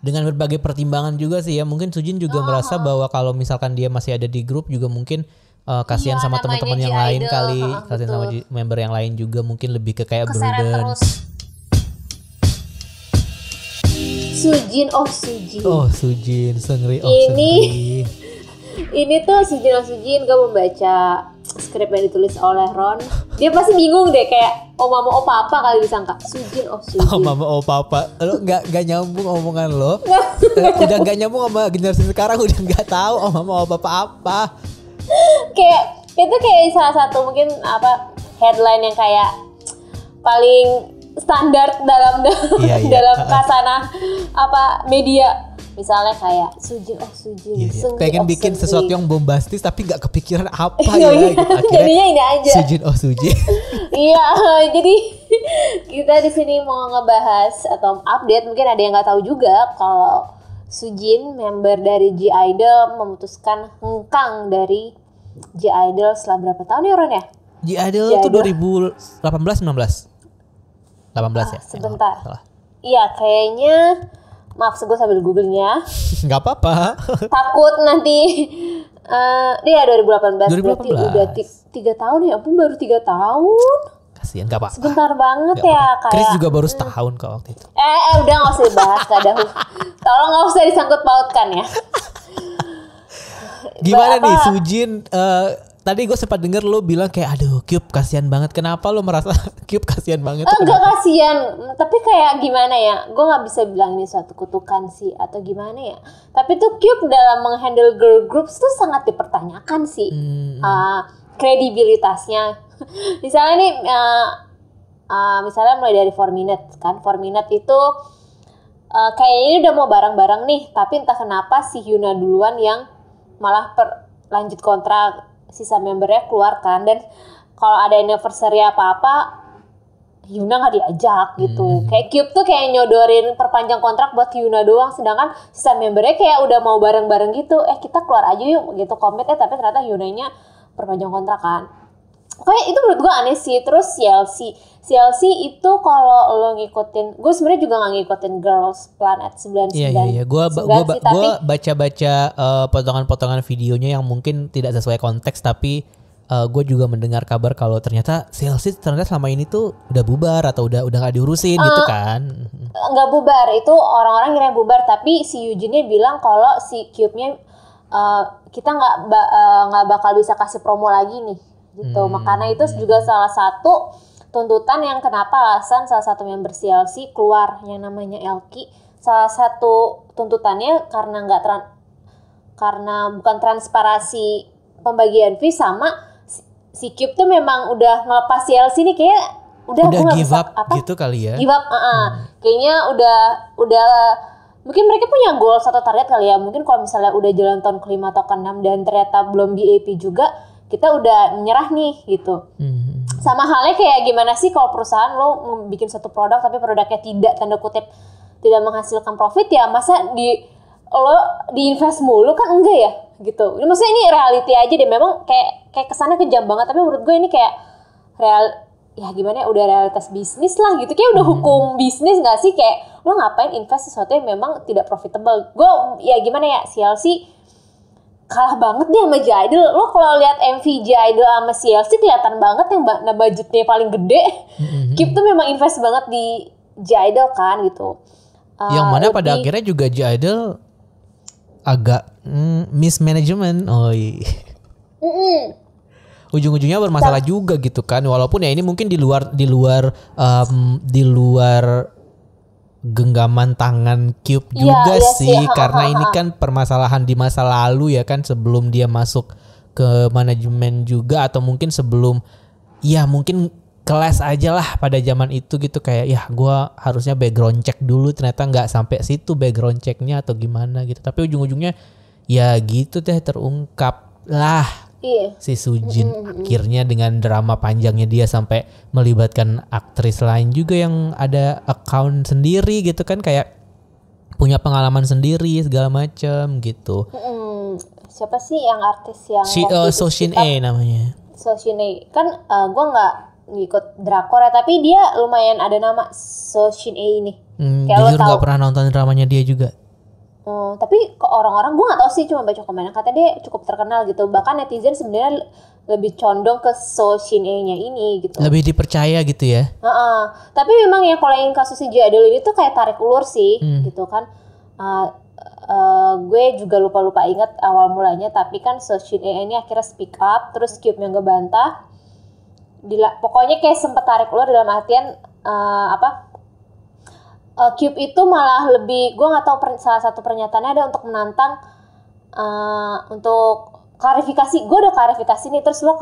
dengan berbagai pertimbangan juga sih ya. Mungkin Sujin juga merasa bahwa kalau misalkan dia masih ada di grup juga mungkin kasihan sama teman-teman yang lain kali, kasihan sama member yang lain juga, mungkin lebih ke kayak keseret burden. terus. Sujin Seungri ini tuh Sujin gue membaca skrip yang ditulis oleh Ron, dia pasti bingung deh kayak mama papa kali disangka Sujin. Mama papa lo nggak nyambung omongan lo. Udah nggak nyambung sama generasi sekarang, udah nggak tahu mama papa apa. Kayak itu kayak salah satu mungkin headline yang kayak paling standar dalam dalam kasana media. Misalnya kayak Sujin. Seungri, pengen bikin sesuatu yang bombastis tapi nggak kepikiran apa ya gitu. Jadinya ini aja. Sujin. Iya, jadi kita di sini mau ngebahas atau update, mungkin ada yang nggak tahu juga kalau Sujin, member dari G-Idol, memutuskan hengkang dari G-Idol setelah berapa tahun ya Ron ya? G-Idol itu 2018-19? 18 ya? Sebentar. Iya kayaknya, maaf gue sambil googlingnya. Gak apa-apa. Takut nanti. Dia 2018. Berarti udah 3 tahun ya ampun, baru 3 tahun. Kasian, gak apa-apa. Sebentar banget gak ya apa-apa. Chris juga baru setahun kok waktu itu. Udah gak usah dibahas. Tolong gak usah disangkut pautkan ya. Gimana nih Sujin? Tadi gue sempat denger lo bilang kayak aduh Cube kasihan banget. Kenapa lo merasa Cube kasihan banget? Enggak kasihan, tapi kayak gimana ya? Gue nggak bisa bilang ini suatu kutukan sih atau gimana ya. Tapi tuh Cube dalam menghandle girl groups tuh sangat dipertanyakan sih kredibilitasnya. Misalnya nih, misalnya mulai dari 4 Minute kan. 4 Minute itu kayaknya ini udah mau bareng-bareng nih, tapi entah kenapa si Hyuna duluan yang malah lanjut kontrak. Sisa membernya keluar kan, dan kalau ada anniversary apa-apa Hyuna nggak diajak gitu. Kayak Cube tuh kayak nyodorin perpanjang kontrak buat Hyuna doang, sedangkan sisa membernya kayak udah mau bareng-bareng gitu. Kita keluar aja yuk gitu komit, tapi ternyata Hyunanya perpanjang kontrak kan. Kayak itu menurut gue aneh sih. Terus CLC itu kalau lo ngikutin, gue sebenarnya juga nggak ngikutin Girls Planet 99. Iya. Gue baca-baca potongan-potongan videonya yang mungkin tidak sesuai konteks, tapi gue juga mendengar kabar kalau ternyata CLC ternyata selama ini tuh udah bubar atau udah nggak diurusin gitu kan. Nggak bubar, itu orang-orang kira bubar, tapi si Eugene-nya bilang kalau si Cube-nya kita nggak bakal bisa kasih promo lagi nih gitu. Makanya itu juga salah satu tuntutan yang kenapa alasan salah satu member CLC keluar yang namanya Elki. Salah satu tuntutannya karena bukan transparansi pembagian fee, sama si Cube tuh memang udah ngelepas CLC nih kayak udah give up gitu kali ya. Give up, kayaknya udah mungkin mereka punya goal atau target kali ya. Mungkin kalau misalnya udah jalan tahun ke-5 atau ke-6 dan ternyata belum BAP juga, kita udah menyerah nih gitu. Sama halnya kayak gimana sih kalau perusahaan lo bikin satu produk tapi produknya tidak, tanda kutip, tidak menghasilkan profit, ya masa lo diinvest mulu kan, enggak ya gitu. Maksudnya ini reality aja deh, memang kayak kesannya kejam banget, tapi menurut gue ini kayak ya gimana ya, udah realitas bisnis lah gitu. Kayak udah hukum bisnis gak sih, kayak lo ngapain invest sesuatu yang memang tidak profitable. Gue ya gimana ya, CLC kalah banget deh sama G-Idol. Lo kalau lihat MV G-Idol sama CLC kelihatan banget yang budgetnya paling gede. Cube tuh memang invest banget di G-Idol kan gitu. Yang mana pada akhirnya juga G-Idol agak mismanagement. Ujung-ujungnya bermasalah juga gitu kan. Walaupun ya ini mungkin di luar genggaman tangan Cube juga sih, karena ini kan permasalahan di masa lalu ya kan, sebelum dia masuk ke manajemen juga, atau mungkin sebelum, ya mungkin kelas aja lah pada zaman itu gitu, kayak ya gue harusnya background check dulu, ternyata nggak sampai situ background checknya atau gimana gitu, tapi ujung-ujungnya ya gitu deh, terungkap lah. Si Sujin akhirnya dengan drama panjangnya dia sampai melibatkan aktris lain juga yang ada account sendiri gitu kan, kayak punya pengalaman sendiri segala macam gitu. Siapa sih yang artis yang Soshin A namanya. Soshin A kan gue nggak ngikut drakor ya, tapi dia lumayan ada nama Soshin A ini. Jujur nggak pernah nonton dramanya dia juga. Tapi ke orang-orang gue nggak tahu sih, cuma baca komennya katanya dia cukup terkenal gitu. Bahkan netizen sebenarnya lebih condong ke So Shin E-nya ini gitu. Lebih dipercaya gitu ya. Tapi memang ya kalau yang kasus si Jadul ini tuh kayak tarik ulur sih gitu kan. Gue juga lupa ingat awal mulanya, tapi kan So Shin E ini akhirnya speak up, terus Cube yang ngebantah. Pokoknya kayak sempet tarik ulur dalam artian Cube itu malah lebih, gue nggak tahu salah satu pernyataannya ada untuk menantang untuk klarifikasi. Gue udah klarifikasi nih, terus lo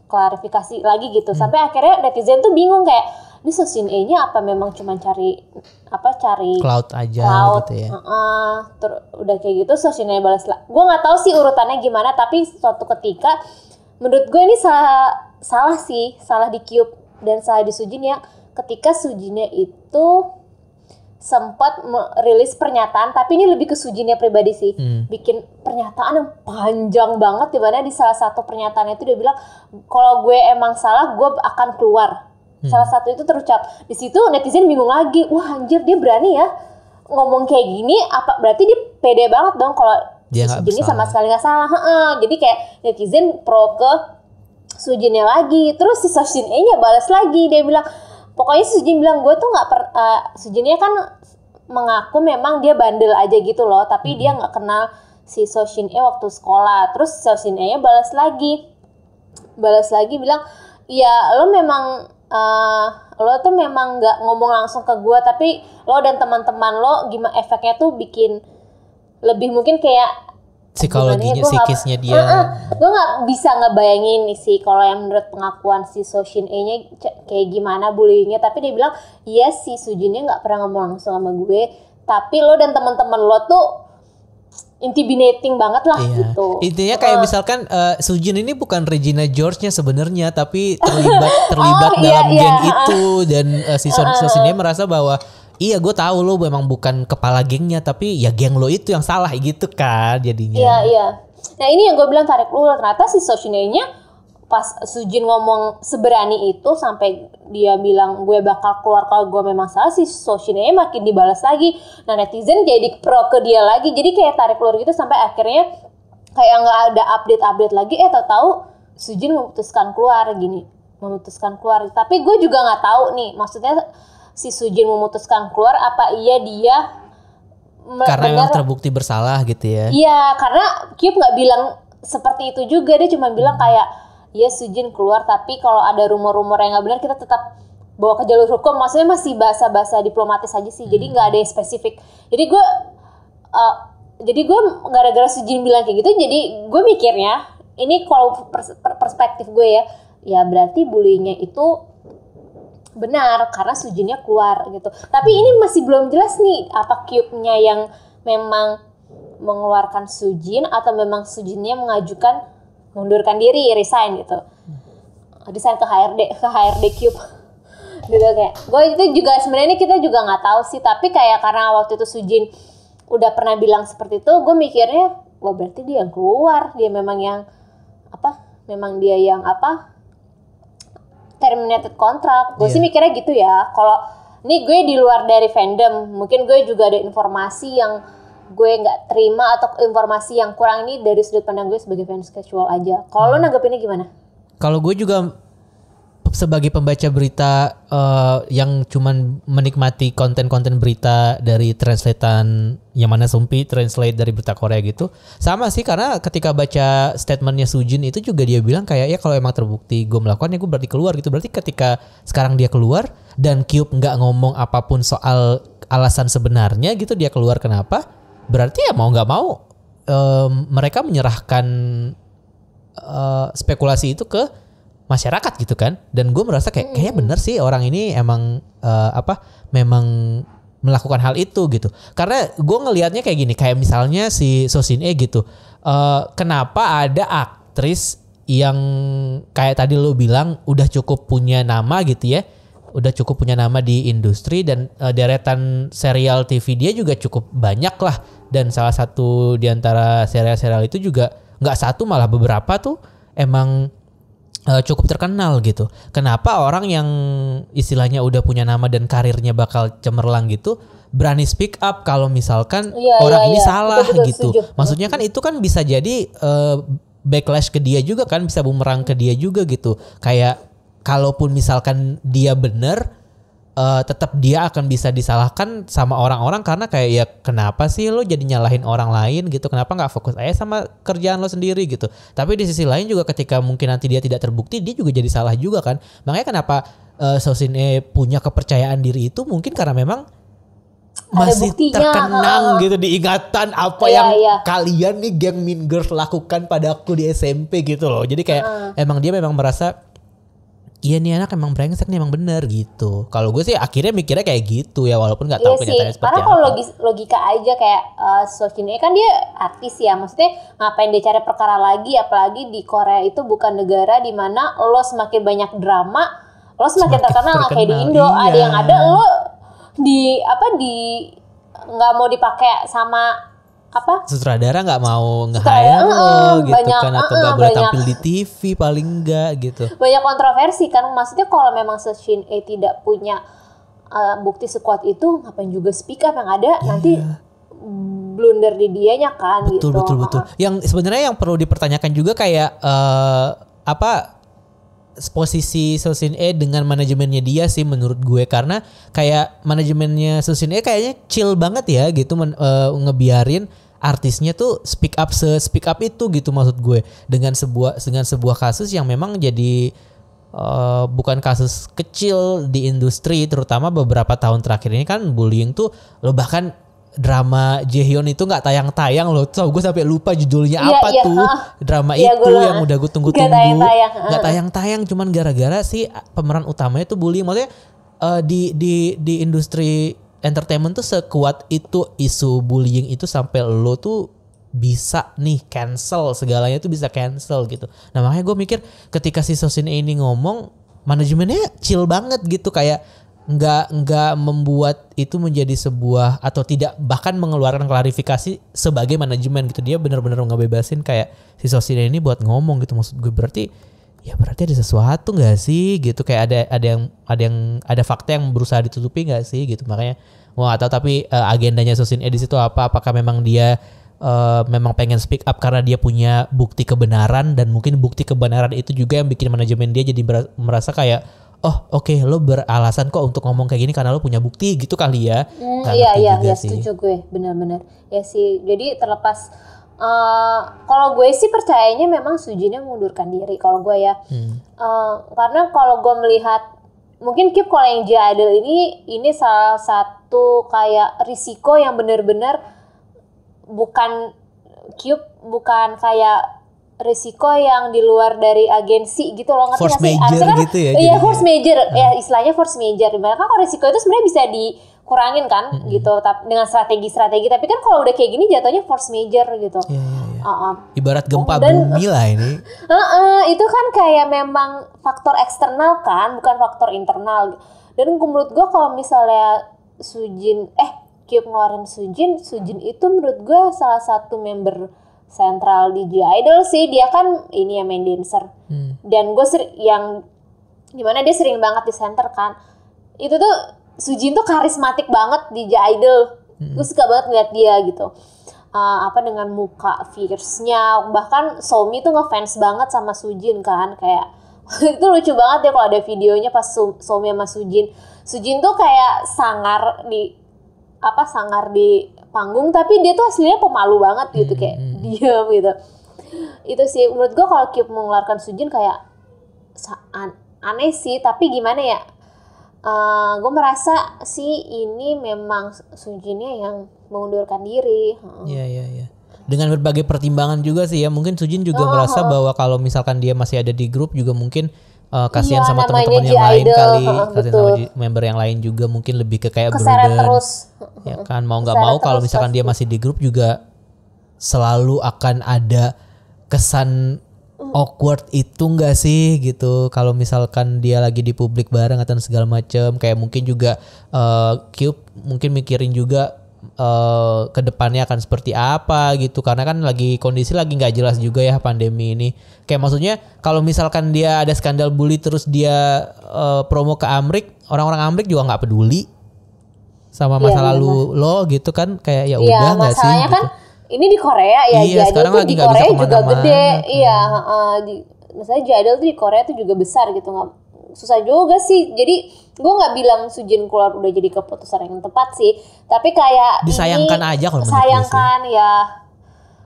klarifikasi lagi gitu. Sampai akhirnya netizen tuh bingung kayak, ini So Shin E-nya apa memang cuma cari cloud aja gitu ya. Terus udah kayak gitu So Shin E balas lah. Gue nggak tahu sih urutannya gimana, tapi suatu ketika menurut gue ini salah di Cube dan salah di Sujin ya, ketika Sujinnya itu sempat merilis pernyataan, tapi ini lebih ke Sujinnya pribadi sih, bikin pernyataan yang panjang banget, di mana di salah satu pernyataan itu dia bilang kalau gue emang salah gue akan keluar. Salah satu itu terucap di situ, netizen bingung lagi, wah anjir dia berani ya ngomong kayak gini, apa berarti dia pede banget dong kalau Sujinnya sama sekali nggak salah. Jadi kayak netizen pro ke Sujinnya lagi, terus si So Shin E-nya balas lagi, dia bilang pokoknya Sujin bilang gue tuh Sujinnya kan mengaku memang dia bandel aja gitu loh, tapi dia nggak kenal si So Shin E waktu sekolah. Terus So Shin E-nya balas lagi bilang, ya lo memang lo tuh memang nggak ngomong langsung ke gue, tapi lo dan teman-teman lo gimana efeknya tuh bikin lebih mungkin kayak psikologinya, psikisnya dia. Gue nggak bisa ngebayangin nih sih kalau yang menurut pengakuan si So Shin E-nya kayak gimana bullyingnya. Tapi dia bilang, iya si Sujinnya nggak pernah ngomong langsung sama gue, tapi lo dan teman-teman lo tuh intimidating banget lah gitu. Intinya kayak misalkan Sujin ini bukan Regina George-nya sebenarnya, tapi terlibat dalam geng itu, dan si So Shin E merasa bahwa iya gue tahu lo memang bukan kepala gengnya, tapi ya geng lo itu yang salah gitu kan jadinya. Iya. Nah ini yang gue bilang tarik ulur, ternyata si So Shin E-nya pas Sujin ngomong seberani itu sampai dia bilang gue bakal keluar kalau gue memang salah, si So Shin E makin dibalas lagi. Nah netizen jadi pro ke dia lagi, jadi kayak tarik ulur gitu sampai akhirnya kayak nggak ada update lagi. Tahu-tahu Sujin memutuskan keluar. Tapi gue juga nggak tahu nih, maksudnya si Sujin memutuskan keluar apa iya dia karena memang terbukti bersalah gitu ya. Iya, karena Cube nggak bilang seperti itu juga, dia cuma bilang kayak ya Sujin keluar, tapi kalau ada rumor-rumor yang nggak benar kita tetap bawa ke jalur hukum. Maksudnya masih bahasa-bahasa diplomatis aja sih, jadi nggak ada yang spesifik. Jadi gue gara-gara Sujin bilang kayak gitu, jadi gue mikirnya ini kalau perspektif gue ya berarti bullyingnya itu benar karena Sujinnya keluar gitu. Tapi ini masih belum jelas nih apa Cube-nya yang memang mengeluarkan Sujin atau memang Sujinnya mengajukan mundurkan diri, resign gitu. Resign ke HRD Cube. Gitu kayak. Gue itu juga sebenarnya kita juga nggak tahu sih, tapi kayak karena waktu itu Sujin udah pernah bilang seperti itu, gue mikirnya wah berarti dia yang keluar, dia memang yang terminated kontrak. Gue sih mikirnya gitu ya. Kalau ini gue di luar dari fandom, mungkin gue juga ada informasi yang gue nggak terima atau informasi yang kurang, ini dari sudut pandang gue sebagai fans casual aja. Kalau lo nanggepinnya gimana? Kalau gue juga sebagai pembaca berita yang cuman menikmati konten-konten berita dari translatean yang mana Sumpi translate dari berita Korea gitu, sama sih, karena ketika baca statementnya Sujin itu juga dia bilang kayak ya kalau emang terbukti gue melakukannya gue berarti keluar gitu. Berarti ketika sekarang dia keluar dan Cube nggak ngomong apapun soal alasan sebenarnya gitu dia keluar kenapa, berarti ya mau nggak mau mereka menyerahkan spekulasi itu ke masyarakat gitu kan. Dan gue merasa kayaknya bener sih orang ini emang memang melakukan hal itu gitu. Karena gue ngelihatnya kayak gini, kayak misalnya si So Shin E gitu, kenapa ada aktris yang kayak tadi lo bilang udah cukup punya nama gitu ya, udah cukup punya nama di industri, dan deretan serial TV dia juga cukup banyak lah, dan salah satu diantara serial-serial itu juga nggak satu malah beberapa tuh emang cukup terkenal gitu. Kenapa orang yang istilahnya udah punya nama dan karirnya bakal cemerlang gitu berani speak up kalau misalkan orang ini salah gitu. Setuju. Maksudnya kan itu kan bisa jadi backlash ke dia juga kan, bisa bumerang ke dia juga gitu. Kayak kalaupun misalkan dia bener, tetap dia akan bisa disalahkan sama orang-orang karena kayak ya kenapa sih lo jadi nyalahin orang lain gitu, kenapa nggak fokus aja sama kerjaan lo sendiri gitu. Tapi di sisi lain juga ketika mungkin nanti dia tidak terbukti, dia juga jadi salah juga kan. Makanya kenapa Sosine punya kepercayaan diri itu mungkin karena memang masih terkenang gitu di ingatan apa yang kalian nih geng Mean Girls lakukan padaku di SMP gitu loh. Jadi kayak emang dia memang merasa iya nih anak emang brengsek nih, emang bener gitu. Kalau gue sih akhirnya mikirnya kayak gitu ya, walaupun nggak tahu kenyataannya seperti apa. Karena kalau logika aja kayak Sosine kan dia artis ya, maksudnya ngapain dia cari perkara lagi, apalagi di Korea itu bukan negara di mana lo semakin banyak drama, lo semakin terkenal kayak di Indo. Iya. Ada yang ada lo di nggak mau dipakai sama sutradara nggak mau nge-hire lo gitu banyak, kan atau nggak boleh tampil di TV paling enggak gitu. Banyak kontroversi kan, maksudnya kalau memang Shin tidak punya bukti sekuat itu ngapain juga speak up, yang ada nanti blunder di dianya kan. Betul, gitu. Betul. Yang sebenarnya yang perlu dipertanyakan juga kayak posisi Shin dengan manajemennya dia sih menurut gue, karena kayak manajemennya Shin kayaknya chill banget ya gitu ngebiarin artisnya tuh speak up itu gitu, maksud gue dengan sebuah kasus yang memang jadi bukan kasus kecil di industri, terutama beberapa tahun terakhir ini kan bullying tuh lo bahkan drama Jaehyun itu nggak tayang-tayang loh. So, gue sampai lupa judulnya drama itu yang udah gue tunggu-tunggu nggak tayang-tayang cuman gara-gara si pemeran utamanya tuh bullying. Maksudnya di industri entertainment tuh sekuat itu isu bullying itu sampai lo tuh bisa nih cancel, segalanya tuh bisa cancel gitu. Nah makanya gue mikir ketika si Sosine ini ngomong, manajemennya chill banget gitu, kayak nggak membuat itu menjadi sebuah atau tidak bahkan mengeluarkan klarifikasi sebagai manajemen gitu. Dia benar-benar ngebebasin kayak si Sosine ini buat ngomong gitu. Maksud gue berarti ada sesuatu nggak sih gitu, kayak ada fakta yang berusaha ditutupi nggak sih gitu. Makanya atau tapi agendanya Sosine di situ apa, apakah memang dia memang pengen speak up karena dia punya bukti kebenaran, dan mungkin bukti kebenaran itu juga yang bikin manajemen dia jadi merasa kayak oke, lo beralasan kok untuk ngomong kayak gini karena lo punya bukti gitu kali ya. Iya setuju gue, benar-benar ya sih. Jadi terlepas kalau gue sih percayanya memang Sujinnya mengundurkan diri kalau gue ya. Karena kalau gue melihat mungkin Cube kalau yang J-Idol ini salah satu kayak risiko yang benar-benar bukan kayak risiko yang di luar dari agensi gitu loh, ngerti force gak sih? Major kan, gitu ya. Iya, force major. Ya istilahnya force major. Dimana kan kalau risiko itu sebenarnya bisa dikurangin kan gitu, dengan strategi. Tapi kan kalau udah kayak gini jatuhnya force major gitu. Ibarat gempa bumi lah ini. Itu kan kayak memang faktor eksternal kan, bukan faktor internal. Dan menurut gue kalau misalnya Cube ngeluarin Sujin itu menurut gue salah satu member sentral di J-Idol sih. Dia kan ini ya main dancer. Dan gue yang dimana dia sering banget di center kan. Itu tuh Sujin tuh karismatik banget di J-Idol. Gue suka banget ngeliat dia gitu. Dengan muka fierce-nya. Bahkan Somi tuh ngefans banget sama Sujin kan. Kayak itu lucu banget ya kalau ada videonya pas Somi sama Sujin. Sujin tuh kayak sangar di panggung, tapi dia tuh aslinya pemalu banget gitu, kayak diam gitu. Itu sih menurut gue kalau Cube mengeluarkan Sujin kayak aneh sih, tapi gimana ya, gue merasa sih ini memang Sujinnya yang mengundurkan diri. Iya. Dengan berbagai pertimbangan juga sih ya, mungkin Sujin juga merasa bahwa kalau misalkan dia masih ada di grup juga mungkin kasihan sama teman-teman yang lain kali, kasihan sama member yang lain juga, mungkin lebih ke kayak burden terus. Ya kan, mau nggak mau kalau misalkan dia masih di grup juga selalu akan ada kesan awkward itu nggak sih gitu, kalau misalkan dia lagi di publik bareng atau segala macam. Kayak mungkin juga Cube mungkin mikirin juga kedepannya akan seperti apa gitu, karena kan lagi kondisi lagi nggak jelas juga ya pandemi ini. Kayak maksudnya kalau misalkan dia ada skandal bully terus dia promo ke Amrik, orang-orang Amrik juga nggak peduli sama masa lalu lo gitu kan, kayak ya udah nggak sih masalahnya gitu. kan ini di Korea ya, Iya, Jadul tuh di nggak bisa Korea juga kemana-mana, gede. kan. Iya, misalnya Jadul tuh di Korea tuh juga besar gitu, nggak susah juga sih. Jadi gue nggak bilang Sujin keluar udah jadi keputusan yang tepat sih, tapi kayak Disayangkan ini, aja kalau menurut gue sayangkan ya,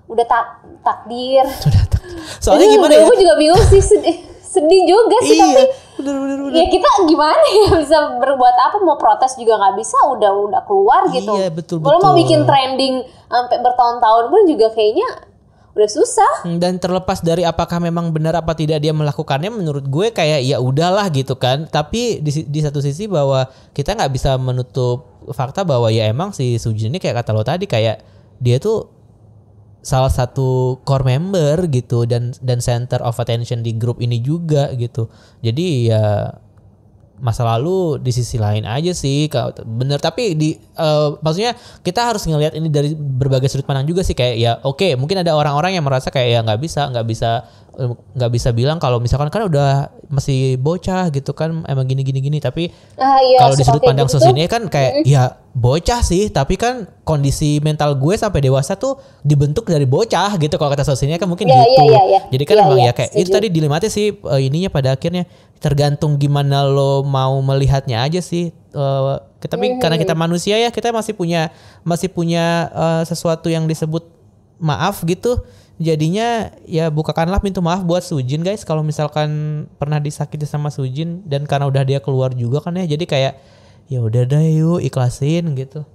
udah takdir. Soalnya gimana ya? Gue juga bingung sih, sedih juga sih, Iya, tapi bener. ya kita gimana ya bisa berbuat apa, mau protes juga nggak bisa, udah keluar gitu. Iya, betul. Kalau mau bikin trending sampai bertahun-tahun pun juga kayaknya udah susah. Dan terlepas dari apakah memang benar apa tidak dia melakukannya, menurut gue kayak ya udahlah gitu kan. Tapi di satu sisi bahwa kita nggak bisa menutup fakta bahwa ya emang si Sujin ini kayak kata lo tadi, kayak dia tuh salah satu core member gitu dan center of attention di grup ini juga gitu. Jadi ya masa lalu di sisi lain aja sih bener, tapi maksudnya kita harus ngelihat ini dari berbagai sudut pandang juga sih. Kayak ya oke, mungkin ada orang-orang yang merasa kayak ya nggak bisa bilang kalau misalkan kan udah masih bocah gitu kan, emang gini, tapi Iya, kalau di sudut pandang gitu sosialnya kan kayak ya bocah sih, tapi kan kondisi mental gue sampai dewasa tuh dibentuk dari bocah gitu kalau kata sosialnya kan, mungkin gitu. Jadi kan emang ya kayak itu tadi dilematis sih ininya pada akhirnya tergantung gimana lo mau melihatnya aja sih. Tapi karena kita manusia ya, kita masih punya sesuatu yang disebut maaf gitu. Jadinya ya bukakanlah pintu maaf buat Sujin guys, kalau misalkan pernah disakiti sama Sujin, dan karena udah dia keluar juga kan ya, jadi kayak ya udah deh yuk ikhlasin gitu.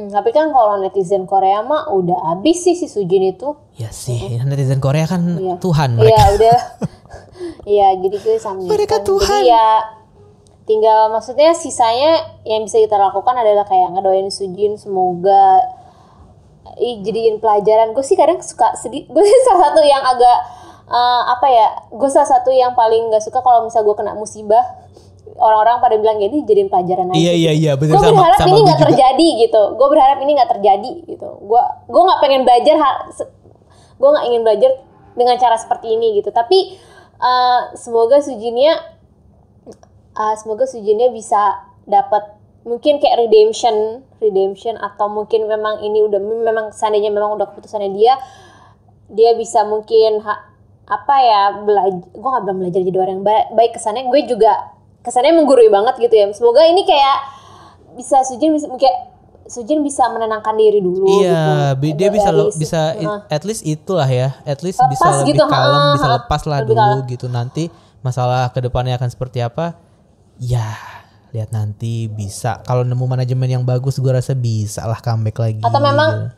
Tapi kan kalau netizen Korea mah udah abis sih si Sujin itu. Ya sih, netizen Korea kan Tuhan Iya mereka. udah. Iya, jadi gue sama Mereka Tuhan. Jadi ya tinggal, maksudnya sisanya yang bisa kita lakukan adalah kayak ngedoain Sujin semoga jadiin pelajaran. Gue sih kadang suka sedih. Gue sih salah satu yang agak gue salah satu yang paling nggak suka kalau misal gue kena musibah, orang-orang pada bilang ini jadiin pelajaran aja. Iya benar. Gue berharap ini nggak terjadi gitu. Gue berharap ini nggak terjadi gitu. Gue nggak pengen belajar gue nggak ingin belajar dengan cara seperti ini gitu. Tapi semoga Sujinnya bisa dapat mungkin kayak redemption atau mungkin memang ini memang seandainya memang udah keputusannya dia bisa mungkin belajar. Gue nggak bilang belajar jadi orang yang baik kesannya. Gue juga kesannya menggurui banget gitu ya. Semoga ini kayak bisa Sujin bisa menenangkan diri dulu. Iya, gitu. Dia bisa at least itulah ya, at least lepas bisa lebih gitu, kalem, bisa lepas lah dulu gitu. Nanti masalah kedepannya akan seperti apa? Ya, lihat nanti. Bisa kalau nemu manajemen yang bagus, gue rasa bisa lah comeback lagi. Atau memang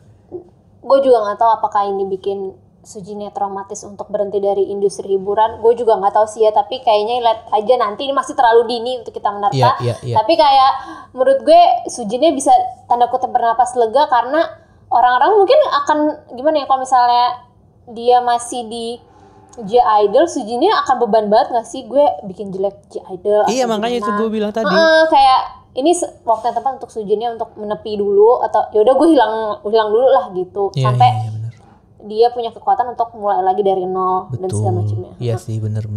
gue juga nggak tahu apakah ini bikin Sujinnya traumatis untuk berhenti dari industri hiburan. Gue juga nggak tahu sih ya, tapi kayaknya lihat aja nanti, ini masih terlalu dini untuk kita menerka. Tapi kayak menurut gue Sujinnya bisa tanda kutip bernapas lega, karena orang-orang mungkin akan gimana ya, kalau misalnya dia masih di J-Idol, Sujinnya akan beban banget nggak sih, gue bikin jelek J-Idol. Iya, makanya itu gue bilang tadi. Kayak ini waktu yang tepat untuk Sujinnya untuk menepi dulu, atau yaudah gue hilang dulu lah gitu, sampai dia punya kekuatan untuk mulai lagi dari nol. Betul. Dan segala macamnya. Iya sih, benar.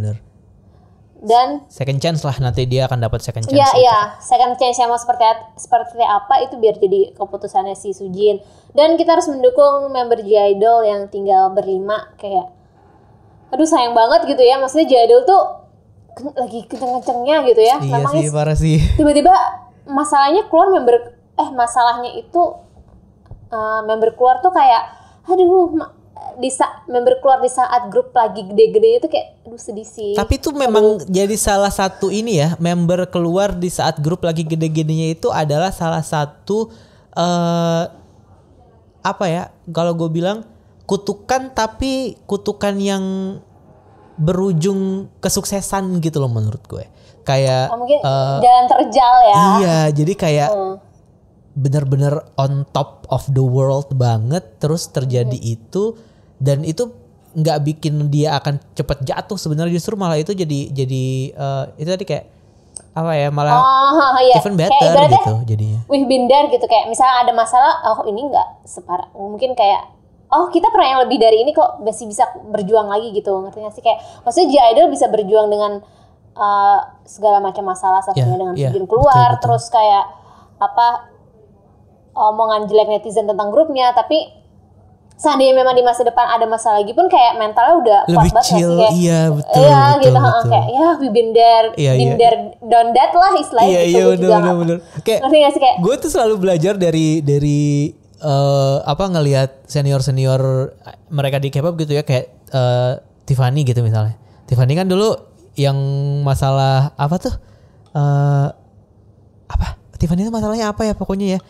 Dan second chance lah, nanti dia akan dapat second chance. Iya, second chance yang mau seperti apa itu biar jadi keputusannya si Sujin. Dan kita harus mendukung member J-Idol yang tinggal berlima. Kayak aduh sayang banget gitu ya, maksudnya J-Idol tuh lagi kenceng-kencengnya gitu ya. Iya sih, parah sih. Tiba-tiba masalahnya keluar masalahnya itu member keluar tuh kayak member keluar di saat grup lagi gede-gede itu kayak aduh sedih sih. Tapi itu memang jadi salah satu ini ya, member keluar di saat grup lagi gede-gedenya itu adalah salah satu kalau gue bilang kutukan, tapi kutukan yang berujung kesuksesan gitu loh menurut gue. Kayak mungkin jalan terjal ya. Iya, jadi kayak bener-bener on top of the world banget, terus terjadi itu, dan itu nggak bikin dia akan cepat jatuh sebenarnya, justru malah itu jadi itu tadi kayak apa ya malah iya. even better gitu jadinya. We've been there gitu, kayak misalnya ada masalah, oh ini nggak separah, mungkin kayak oh kita pernah yang lebih dari ini kok, masih bisa berjuang lagi gitu, ngerti nggak sih? Kayak maksudnya G-Idol bisa berjuang dengan segala macam masalah, satunya dengan video keluar, betul. Terus kayak apa omongan jelek netizen tentang grupnya, tapi seandainya memang di masa depan ada masalah lagi pun kayak mentalnya udah lebih kuat banget chill, kayak, iya betul, iya betul, gitu, betul. Kayak ya we been there, done that lah istilahnya. Iya bener. Kayak ngerti gak sih, kayak gue tuh selalu belajar dari ngelihat senior mereka di K-pop gitu ya, kayak Tiffany gitu misalnya. Tiffany kan dulu yang masalah apa tuh Tiffany itu masalahnya apa ya pokoknya ya.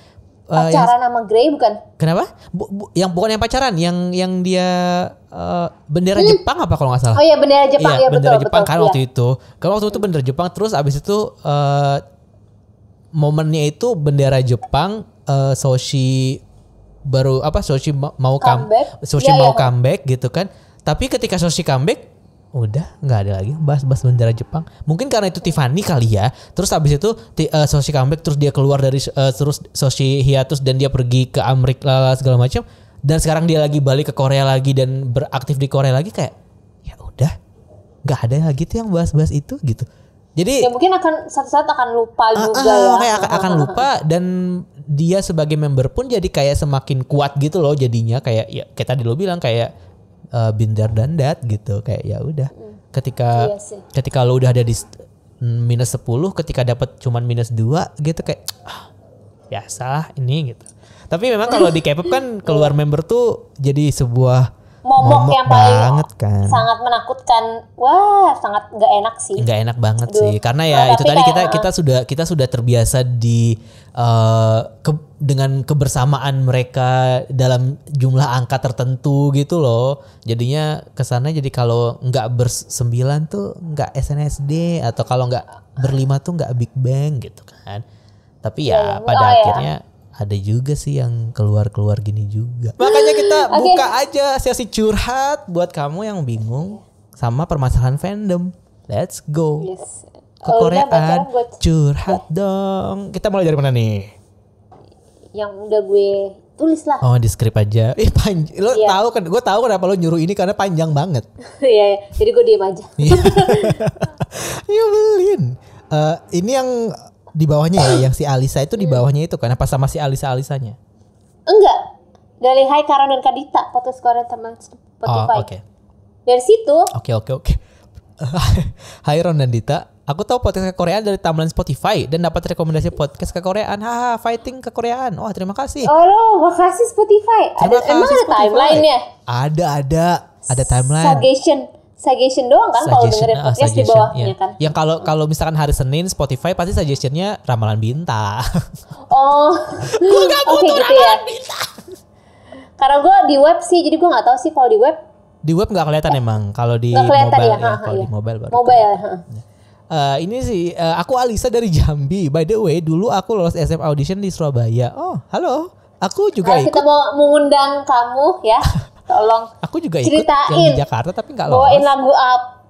Pacaran sama Grey bukan? Kenapa? Yang bukan yang pacaran, yang dia bendera Jepang apa kalau nggak salah? Oh iya bendera Jepang, iya bendera betul, Jepang betul, kan waktu itu. Kan waktu itu bendera Jepang, terus abis itu momennya itu bendera Jepang, Soshi baru Soshi mau comeback gitu kan. Tapi ketika Soshi comeback udah nggak ada lagi bahas bendera Jepang. Mungkin karena itu Tiffany kali ya. Terus abis itu Soshi comeback, terus dia keluar dari terus Soshi hiatus dan dia pergi ke Amerika segala macam. Dan sekarang dia lagi balik ke Korea lagi dan beraktif di Korea lagi, kayak ya udah nggak ada lagi tuh yang bahas itu gitu. Jadi ya mungkin akan satu saat akan lupa juga ya. Kayak akan lupa, dan dia sebagai member pun jadi kayak semakin kuat gitu loh jadinya, kayak ya kayak tadi lo bilang kayak binder dan dat gitu, kayak ya udah ketika lo udah ada di minus 10, ketika dapat cuman minus 2 gitu kayak biasa ini gitu. Tapi memang kalau di K-pop kan keluar member tuh jadi sebuah momok yang paling banget kan, sangat menakutkan. Wah, sangat nggak enak sih. Nggak enak banget sih, karena ya itu tadi kita sudah terbiasa dengan kebersamaan mereka dalam jumlah angka tertentu gitu loh. Jadinya kesana jadi kalau nggak bersembilan tuh nggak SNSD, atau kalau nggak berlima tuh nggak Big Bang gitu kan. Tapi ya pada akhirnya ada juga sih yang keluar gini juga. Makanya kita buka aja sesi curhat buat kamu yang bingung sama permasalahan fandom. Let's go. Yes. Ke Koreaan, curhat dong. Kita mulai dari mana nih? Yang udah gue tulis lah. Oh, di skrip aja. Lo tahu kan? Gue tahu kenapa lo nyuruh ini karena panjang banget. Iya, jadi gue diem aja. Nyebelin. Ini yang di bawahnya ya, yang si Alisa itu di bawahnya itu kan apa sama si Alisanya? Enggak. Dari Hai Karan dan Kadita, podcast Korea teman Spotify. Oh, oke. Dari situ. Oke. Hai Ron dan Dita, aku tahu podcast Koreaan dari timeline Spotify dan dapat rekomendasi podcast Koreaan. Haha, fighting Koreaan. Oh, terima kasih. Oh, makasih Spotify. Emang ada timeline-nya? Ada timeline. Suggestion doang kan kalau dengerin podcast di bawahnya kan. Yang kalau misalkan hari Senin Spotify pasti suggestionnya ramalan bintang. Oh, gue gak butuh gitu ramalan bintang. Karena gue di web sih, jadi gue nggak tahu sih kalau di web. Di web nggak kelihatan emang, kalau di mobile kalau di mobile baru. Mobile. Ini sih aku Alisa dari Jambi. By the way, dulu aku lolos SM audition di Surabaya. Oh, halo. Aku juga ikut. Kita mau mengundang kamu ya. Tolong. Aku juga ceritain, ikut yang di Jakarta tapi nggak lolos.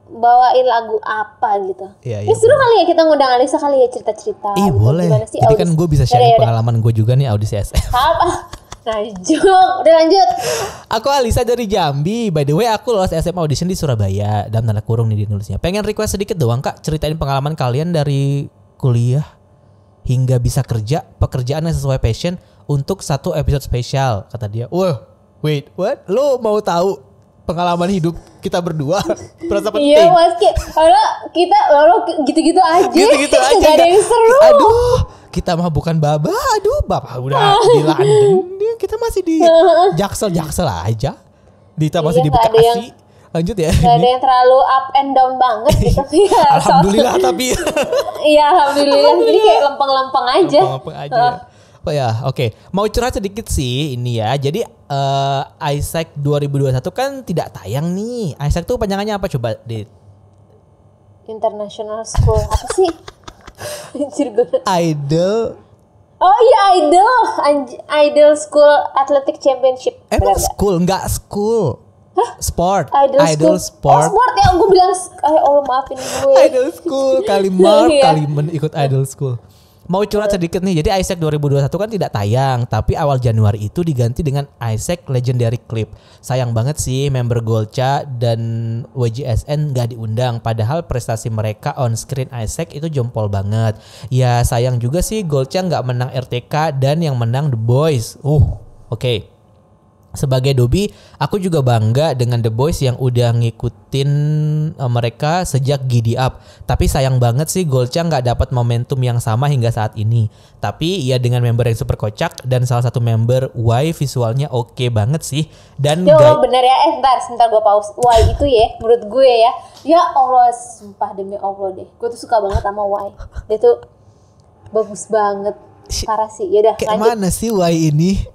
Bawain lagu apa gitu. Iya. Seru kali ya kita ngundang Alisa kali ya, cerita-cerita. Boleh. Jadi kan gue bisa sharing pengalaman gue juga nih audisi SM. Udah lanjut. Aku Alisa dari Jambi. By the way, aku lolos SM audition di Surabaya. Dalam tanda kurung nih dinulisnya. Pengen request sedikit doang Kak, ceritain pengalaman kalian dari kuliah hingga bisa kerja, pekerjaan yang sesuai passion untuk satu episode spesial, kata dia. Wah. Wait, what? Lo mau tahu pengalaman hidup kita berdua? Berasa penting. Iya, Mas. Kalau kita gitu-gitu aja. Gitu-gitu aja. Gak ada yang seru. Aduh, kita mah bukan Baba. Aduh, Bapak udah di London. Kita masih di Jaksel aja. Dita masih di Bekasi. Lanjut ya. Gak ada yang terlalu up and down banget gitu. Alhamdulillah tapi. Iya, alhamdulillah. Jadi kayak lempeng-lempeng aja. Lempeng aja. Oh ya, oke. Mau curhat sedikit sih ini ya. Jadi Isaac 2021 kan tidak tayang nih. Isaac tuh panjangannya apa coba, Dit? International School. Apa sih? Idol. Oh iya, Idol School Athletic Championship. Emang school, enggak school. Sport. Idol Sport. Oh, sport ya, gue bilang Allah maafin gue. Idol School kali Mark Iya. kali ikut Idol School. Mau curhat sedikit nih. Jadi Isaac 2021 kan tidak tayang, tapi awal Januari itu diganti dengan Isaac Legendary Clip. Sayang banget sih member Golcha dan WJSN gak diundang, padahal prestasi mereka on screen Isaac itu jempol banget. Ya sayang juga sih Golcha gak menang RTK dan yang menang The Boys. Oke. Sebagai Dobi, aku juga bangga dengan The Boys yang udah ngikutin mereka sejak Giddy Up. Tapi sayang banget sih Golcha nggak dapat momentum yang sama hingga saat ini. Tapi ya dengan member yang super kocak dan salah satu member Y visualnya oke banget sih. Dan bener ya, sebentar gue pause. Y itu ya, menurut gue ya Allah, sumpah demi Allah deh, gue tuh suka banget sama Y. Dia tuh bagus banget, parah sih. Yaudah kayak lanjut. mana sih Y ini?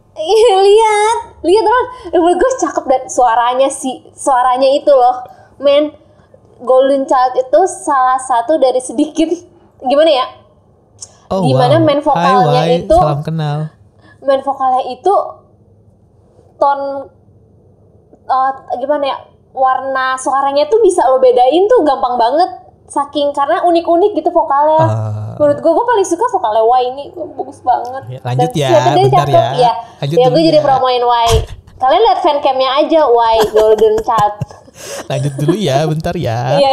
lihat teman, menurut gue cakep dan suaranya itu loh, men. Golden Child itu salah satu dari sedikit gimana ya, dimana main vokalnya Hai, itu, salam kenal. main vokalnya itu ton gimana ya, warna suaranya tuh bisa lo bedain tuh gampang banget, saking karena unik-unik gitu vokalnya. Menurut gue paling suka vokalnya Y ini, bagus banget. Ya, lanjut ya, bentar ya. Lanjut ya dulu gue jadi ya. promoin Y. Kalian lihat fancamnya aja Y Golden Child. Lanjut dulu ya, bentar ya. Iya.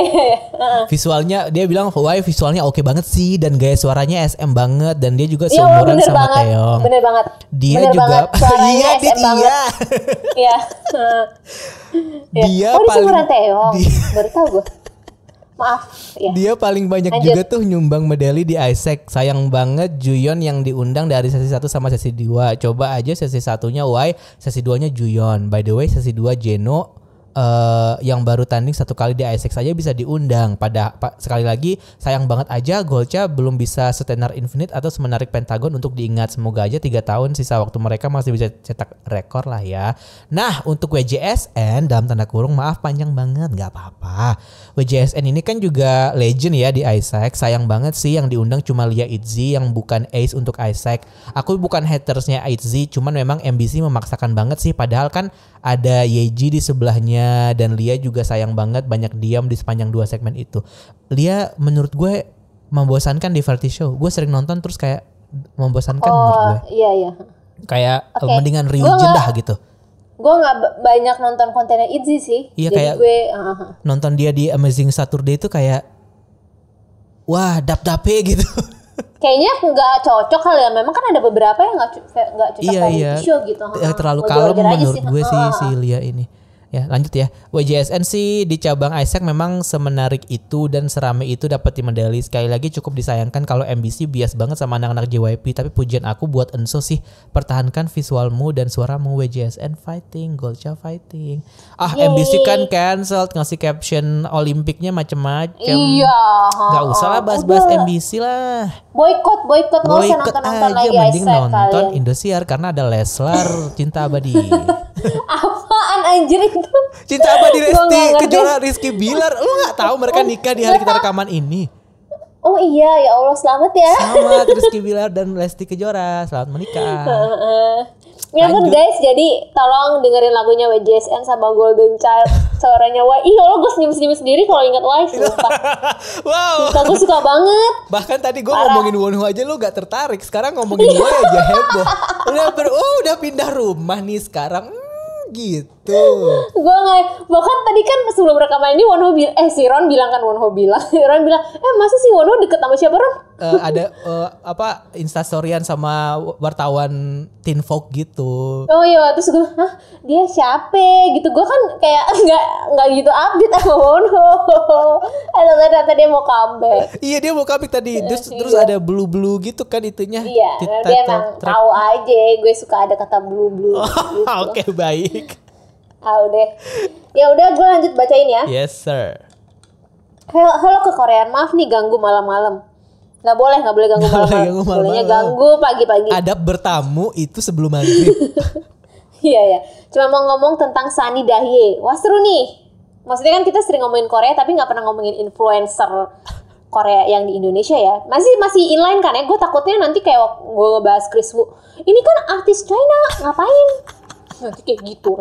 Visualnya dia bilang Y visualnya oke banget sih dan gaya suaranya SM banget dan dia juga Iya, seumuran bener sama banget. Taeyong. Bener banget. Dia Bener juga banget. Suaranya iya SM dia banget. Iya. Dia oh, dia paling seumuran Taeyong. Baru tahu gue. Maaf ya. Dia paling banyak Lanjut. juga tuh nyumbang medali di Isaac. Sayang banget Juyeon yang diundang dari sesi 1 sama sesi 2. Coba aja sesi 1-nya Y, sesi 2-nya Juyeon. By the way, sesi 2 Jeno yang baru tanding 1 kali di Isaac saja bisa diundang. Sekali lagi sayang banget aja Golcha belum bisa setenar Infinite atau semenarik Pentagon untuk diingat. Semoga aja 3 tahun sisa waktu mereka masih bisa cetak rekor lah ya. Nah untuk WJSN dalam tanda kurung maaf panjang banget, gak apa-apa. WJSN ini kan juga legend ya di Isaac. Sayang banget sih yang diundang cuma Lia Itzy yang bukan ace untuk Isaac. Aku bukan hatersnya Itzy, cuman memang MBC memaksakan banget sih. Padahal kan ada Yeji di sebelahnya dan Lia juga sayang banget banyak diam di sepanjang 2 segmen itu. Lia menurut gue membosankan di variety show. Gue sering nonton terus kayak membosankan menurut gue. Iya. Kayak Oke. mendingan Ryujin dah gitu. Gue nggak banyak nonton kontennya Itzy sih. Iya, jadi kayak gue nonton dia di Amazing Saturday itu kayak wah dap-dape gitu. kayaknya nggak cocok kali ya. Memang kan ada beberapa yang nggak cocok Iya. show gitu. Terlalu Wajar-wajar kalem aja menurut sih. gue sih si Lia ini. Ya lanjut ya. WJSN sih di cabang Isaac memang semenarik itu dan serame itu dapat medali. Sekali lagi cukup disayangkan kalau MBC bias banget sama anak-anak JYP. Tapi pujian aku buat Enso sih, pertahankan visualmu dan suaramu. WJSN fighting, Golcha fighting. Yeay. MBC kan cancelled, ngasih caption Olimpiknya macem-macem. Iya. Gak usah lah bahas-bahas Udah. MBC lah. Boykot nggak usah Boykot nonton aja, lagi mending Isaac nonton kalian. Indosiar karena ada Leslar Cinta Abadi. Apaan anjir itu? Cinta Abadi Gua nggak Lesti ngerti. Kejora Rizky Bilar. Lu gak tahu mereka nikah di hari kita rekaman ini. Oh iya, ya Allah selamat ya. Selamat Rizky Bilar dan Lesti Kejora. Selamat menikah. Ya pun Lanjut. guys, jadi tolong dengerin lagunya WJSN sama Golden Child. Suaranya Y. Ih, Allah gue senyum-senyum sendiri kalau ingat Y. Sumpah. Wow. Sumpah gue suka banget. Bahkan tadi gue ngomongin Wonho aja lu gak tertarik. Sekarang ngomongin gue aja heboh. Udah pindah rumah nih sekarang. Gitu. Gue nggak, bahkan tadi kan sebelum rekaman ini si Ron bilang kan Ron bilang masa sih Wonho deket sama siapa Ron? Ada instastoryan sama wartawan Teen Folk gitu. Oh iya, terus gue, dia siapa? Gitu, gue kan kayak nggak gitu update sama Wonho. Ternyata dia mau comeback. Iya dia mau comeback tadi. Terus Iya. ada blue gitu kan itunya. Iya, dia emang tahu aja. Gue suka ada kata blue. Gitu. Oke baik. Udah. Ya udah, gue lanjut bacain ya. Yes sir. Halo ke Korean, maaf nih ganggu malam-malam. Nggak boleh ganggu malam-malam. Bolehnya ganggu pagi-pagi. Adab bertamu itu sebelum maghrib. Iya. Cuma mau ngomong tentang Sunny Dahye. Wah seru nih. Maksudnya kan kita sering ngomongin Korea tapi nggak pernah ngomongin influencer Korea yang di Indonesia ya. Masih inline kan ya. Gue takutnya nanti kayak gue ngebahas Chris Wu. Ini kan artis China, ngapain? Nanti kayak gitu.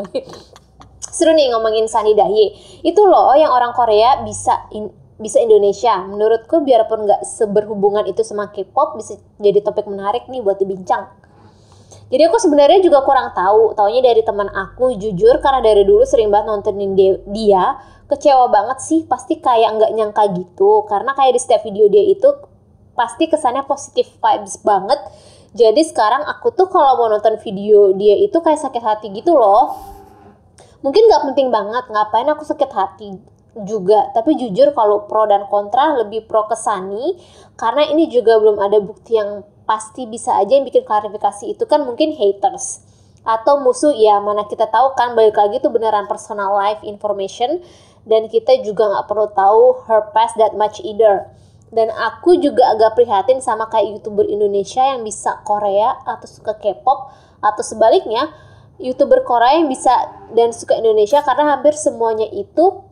Seru nih ngomongin Sunny Dahye. Itu loh yang orang Korea bisa Indonesia. Menurutku biarpun nggak seberhubungan itu sama K-pop, bisa jadi topik menarik nih buat dibincang. Jadi aku sebenarnya juga kurang tahu. Taunya dari teman aku, jujur karena dari dulu sering banget nontonin dia. Kecewa banget sih, pasti kayak nggak nyangka gitu. Karena kayak di setiap video dia itu pasti kesannya positif vibes banget. Jadi sekarang aku tuh kalau mau nonton video dia itu kayak sakit hati gitu loh. Mungkin gak penting banget, ngapain aku sakit hati juga. Tapi jujur kalau pro dan kontra lebih pro ke Sunny. Karena ini juga belum ada bukti yang pasti, bisa aja yang bikin klarifikasi itu kan mungkin haters. Atau musuh, ya mana kita tahu kan, balik lagi tuh beneran personal life information. Dan kita juga gak perlu tahu her past that much either. Dan aku juga agak prihatin sama kayak YouTuber Indonesia yang bisa Korea atau suka K-pop, atau sebaliknya YouTuber Korea yang bisa dan suka Indonesia, karena hampir semuanya itu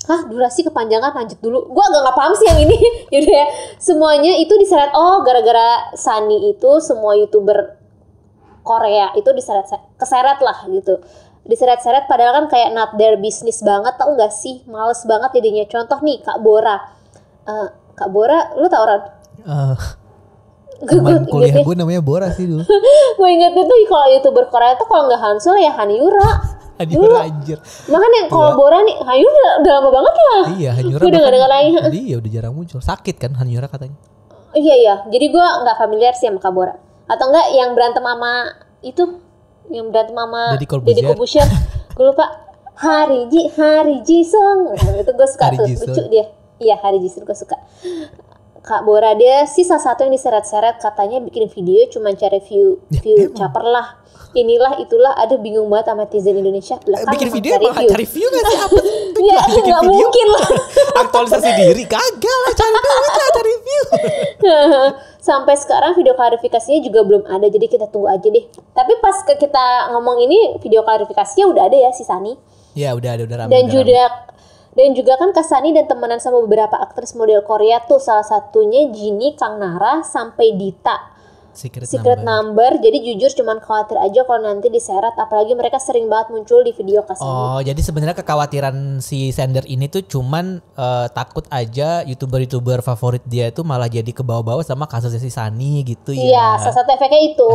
durasi kepanjangan, lanjut dulu. Gue agak gak paham sih yang ini. Yaudah ya, semuanya itu diseret. Oh, gara-gara Sunny itu semua YouTuber Korea itu keseret lah gitu. Diseret-seret padahal kan kayak not their business banget, tau gak sih? Males banget jadinya. Contoh nih Kak Bora. Kak Bora, lu tau Ron? Teman kuliah gue namanya Bora sih dulu. Gue ingetnya tuh kalau YouTuber Korea tuh kalau nggak Hansul ya Hanyura. Hanyura anjir. Makanya kalau Bora nih, Hanyura udah lama banget ya. Iya, Hanyura udah nggak dengar lagi. Iya, udah jarang muncul. Sakit kan Hanyura katanya. Iya. Jadi gue nggak familiar sih sama Kak Bora. Atau enggak yang berantem sama itu, yang berantem sama Deddy Corbuzier. Gue lupa. Hariji Song. Itu gue suka tuh, lucu dia. Iya, Hariji Song gue suka. Kak Bora dia sih salah satu yang diseret-seret, katanya bikin video cuma cari view caper lah. Inilah itulah, aduh bingung banget sama netizen Indonesia. Lah kan bikin video emang cari view gak sih? Apa ya nggak mungkin lah. Aktualisasi diri kagak lah, cari duit lah, cari view. Sampai sekarang video klarifikasinya juga belum ada, jadi kita tunggu aja deh. Tapi pas kita ngomong ini, video klarifikasinya udah ada ya si Sunny. Ya udah ramai. Dan juga kan Kak Sunny dan temenan sama beberapa aktris model Korea tuh, salah satunya Jinny, Kang Nara, sampai Dita. Secret number. Jadi jujur cuman khawatir aja kalau nanti diseret, apalagi mereka sering banget muncul di video Kak Sunny. Oh, jadi sebenarnya kekhawatiran si sender ini tuh cuman takut aja YouTuber favorit dia itu malah jadi kebawa-bawa sama kasusnya si Sunny gitu ya. Iya, salah satu efeknya itu.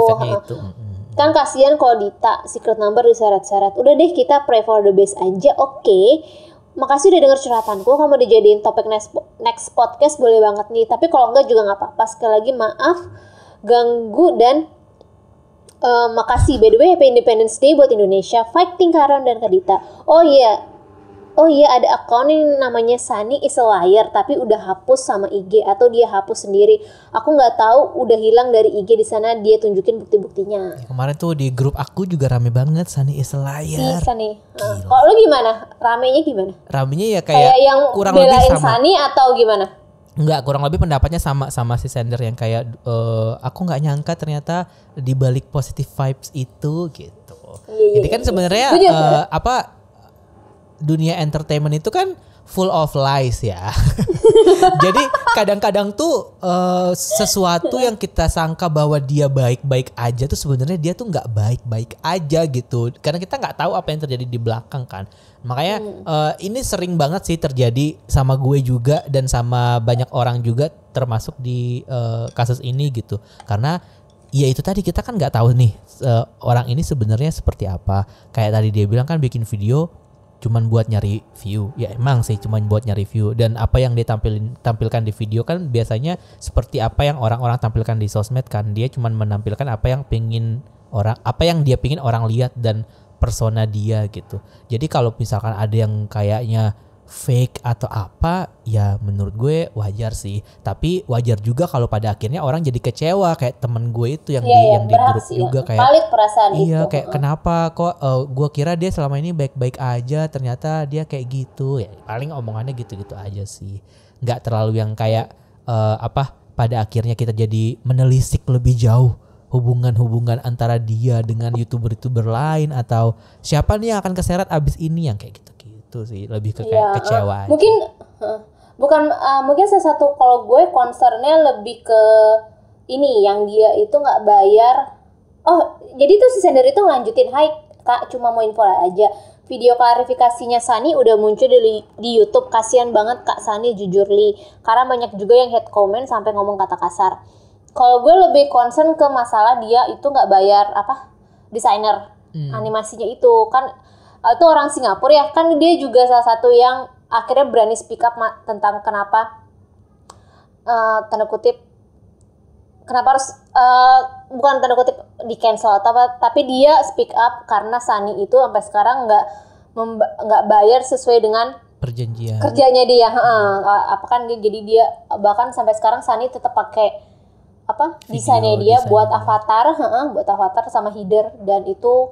Kan kasihan kalau Dita secret number diseret-seret. Udah deh, kita pray for the best aja. Oke. Makasih udah denger curhatanku. Kalau mau dijadiin topik next podcast boleh banget nih. Tapi kalau enggak juga gak apa-apa. Sekali lagi maaf ganggu dan makasih. By the way, Happy Independence Day buat Indonesia. Fighting Karon dan Kadita. Oh iya, ada akun yang namanya Sunny is a liar, tapi udah hapus sama IG atau dia hapus sendiri. Aku nggak tahu, udah hilang dari IG, di sana dia tunjukin bukti-buktinya. Ya, kemarin tuh di grup aku juga rame banget Sunny is a liar. Si Sunny. Kalau lu gimana? Ramenya gimana? Ramenya ya kayak yang kurang lebih sama Sunny atau gimana? Enggak, kurang lebih pendapatnya sama si sender yang kayak aku nggak nyangka ternyata di balik positive vibes itu gitu. Jadi kan sebenarnya dunia entertainment itu kan full of lies ya. Jadi kadang-kadang tuh sesuatu yang kita sangka bahwa dia baik-baik aja tuh sebenarnya dia tuh nggak baik-baik aja gitu. Karena kita nggak tahu apa yang terjadi di belakang kan. Makanya ini sering banget sih terjadi sama gue juga dan sama banyak orang juga termasuk di kasus ini gitu. Karena ya itu tadi kita kan nggak tahu nih orang ini sebenarnya seperti apa. Kayak tadi dia bilang kan bikin video cuman buat nyari view. Ya emang sih cuman buat nyari view, dan apa yang dia tampilkan di video kan biasanya seperti apa yang orang-orang tampilkan di sosmed kan. Dia cuman menampilkan apa yang dia pingin orang lihat dan persona dia gitu. Jadi kalau misalkan ada yang kayaknya fake atau apa, ya menurut gue wajar sih. Tapi wajar juga kalau pada akhirnya orang jadi kecewa, kayak temen gue itu yang di grup sih, juga kayak valid perasaan iya itu. Kayak kenapa kok gue kira dia selama ini baik-baik aja, ternyata dia kayak gitu. Ya paling omongannya gitu-gitu aja sih. Nggak terlalu yang kayak pada akhirnya kita jadi menelisik lebih jauh hubungan antara dia dengan YouTuber lain, atau siapa nih yang akan keseret abis ini, yang kayak gitu sih, lebih ke kayak kecewa. Mungkin salah satu kalau gue concernnya lebih ke ini, yang dia itu nggak bayar. Oh, jadi tuh si sender itu ngelanjutin, hai kak, cuma mau info aja, video klarifikasinya Sunny udah muncul di YouTube. Kasian banget Kak Sunny jujur Li. Karena banyak juga yang hate comment sampai ngomong kata kasar. Kalau gue lebih concern ke masalah dia itu nggak bayar desainer animasinya itu kan itu orang Singapura ya kan, dia juga salah satu yang akhirnya berani speak up tentang kenapa tanda kutip kenapa harus bukan tanda kutip di cancel atau apa, tapi dia speak up karena Sunny itu sampai sekarang nggak bayar sesuai dengan perjanjian kerjanya dia. Apa kan dia, jadi dia bahkan sampai sekarang Sunny tetap pakai desainnya dia buat avatar sama header, dan itu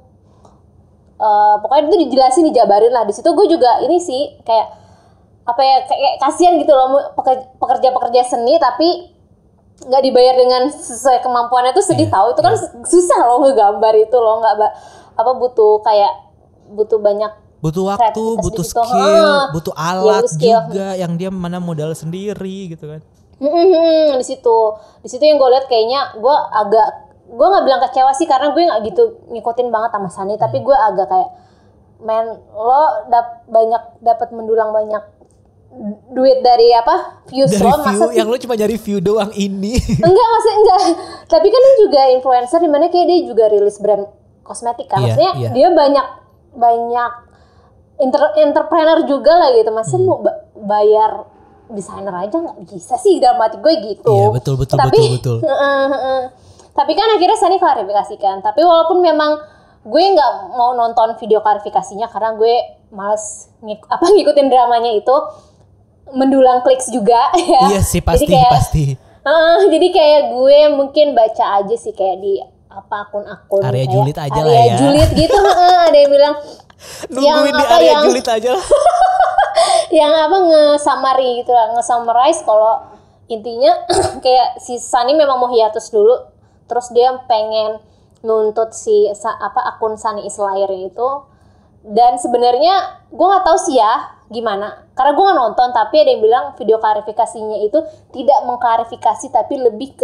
pokoknya itu dijelasin, dijabarin lah. Di situ gue juga ini sih kayak kayak kasihan gitu loh, pekerja seni tapi nggak dibayar dengan sesuai kemampuannya, tuh sedih tahu. Itu kan susah loh ngegambar itu loh, nggak butuh banyak, butuh waktu, butuh skill, butuh alat juga yang dia mana modal sendiri gitu kan. Di situ yang gue lihat kayaknya gue nggak bilang kecewa sih, karena gue nggak gitu ngikutin banget sama Sunny, tapi gue agak kayak lo dapat mendulang banyak duit dari views dari lo, masa yang lo cuma nyari view doang ini. enggak, tapi kan dia juga influencer, dimana kayak dia juga rilis brand kosmetik kan, maksudnya dia banyak entrepreneur juga lah gitu, masa mau bayar desainer aja nggak bisa sih, dalam hati gue gitu. Iya betul. Tapi kan akhirnya Sunny klarifikasikan. Tapi walaupun memang gue nggak mau nonton video klarifikasinya karena gue males ngikutin dramanya itu, mendulang kliks juga ya. Iya sih pasti. Jadi kayak gue mungkin baca aja sih kayak di akun-akun area kayak julid aja lah ya. Area julid gitu. Ada yang bilang nungguin di area julid aja lah. Yang nge-summarize kalau intinya kayak si Sunny memang mau hiatus dulu, terus dia pengen nuntut si akun Sunny Islayer itu. Dan sebenarnya gue nggak tahu sih ya gimana, karena gue nggak nonton, tapi ada yang bilang video klarifikasinya itu tidak mengklarifikasi, tapi lebih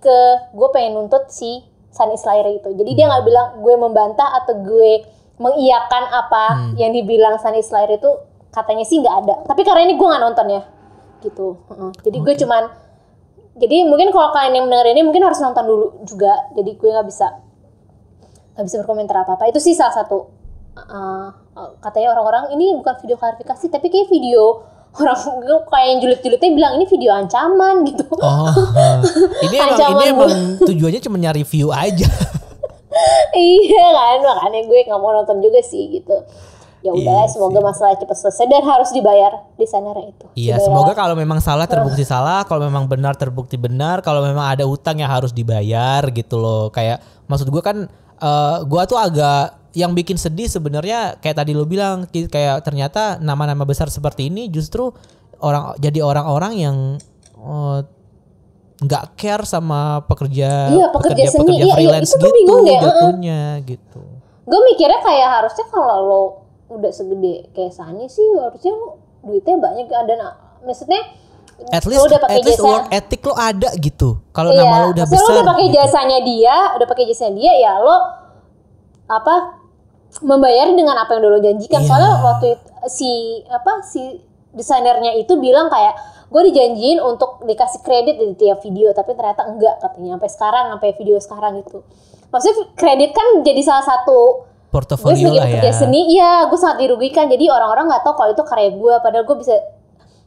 ke gue pengen nuntut si Sunny Islayer itu. Jadi dia nggak bilang gue membantah atau gue mengiyakan apa yang dibilang Sunny Islayer itu, katanya sih nggak ada. Tapi karena ini gue nggak nonton ya, gitu. Jadi gue jadi mungkin kalau kalian yang mendengar ini mungkin harus nonton dulu juga. Jadi gue nggak bisa berkomentar apa-apa. Itu sih salah satu katanya orang-orang ini bukan video klarifikasi, tapi kayak video orang kayak yang julid-julidnya bilang ini video ancaman gitu. Ini emang tujuannya cuma nyari view aja. Iya kan, makanya gue nggak mau nonton juga sih gitu. Ya udahlah, semoga masalah cepat selesai dan harus dibayar desainernya itu. Iya, semoga kalau memang salah terbukti salah, kalau memang benar terbukti benar, kalau memang ada utang yang harus dibayar gitu loh. Kayak maksud gue kan, gue tuh agak yang bikin sedih sebenarnya kayak tadi lo bilang, kayak ternyata nama-nama besar seperti ini justru orang-orang yang nggak care sama pekerja seni, freelance itu gitu jatuhnya gitu. Gue mikirnya kayak harusnya kalau lo udah segede kayak Sunny sih harusnya lo duitnya banyak, dan maksudnya at least work ethic lo ada gitu. Kalau nama lo udah besar, lo udah pakai gitu. jasanya dia, ya lo membayar dengan apa yang udah lo janjikan. Soalnya waktu si desainernya itu bilang kayak gue dijanjiin untuk dikasih kredit di tiap video, tapi ternyata enggak katanya sampai video sekarang itu. Maksudnya kredit kan jadi salah satu portofolio lah ya. Gue sebagai seni, gue sangat dirugikan. Jadi orang-orang nggak tahu kalau itu karya gue, padahal gue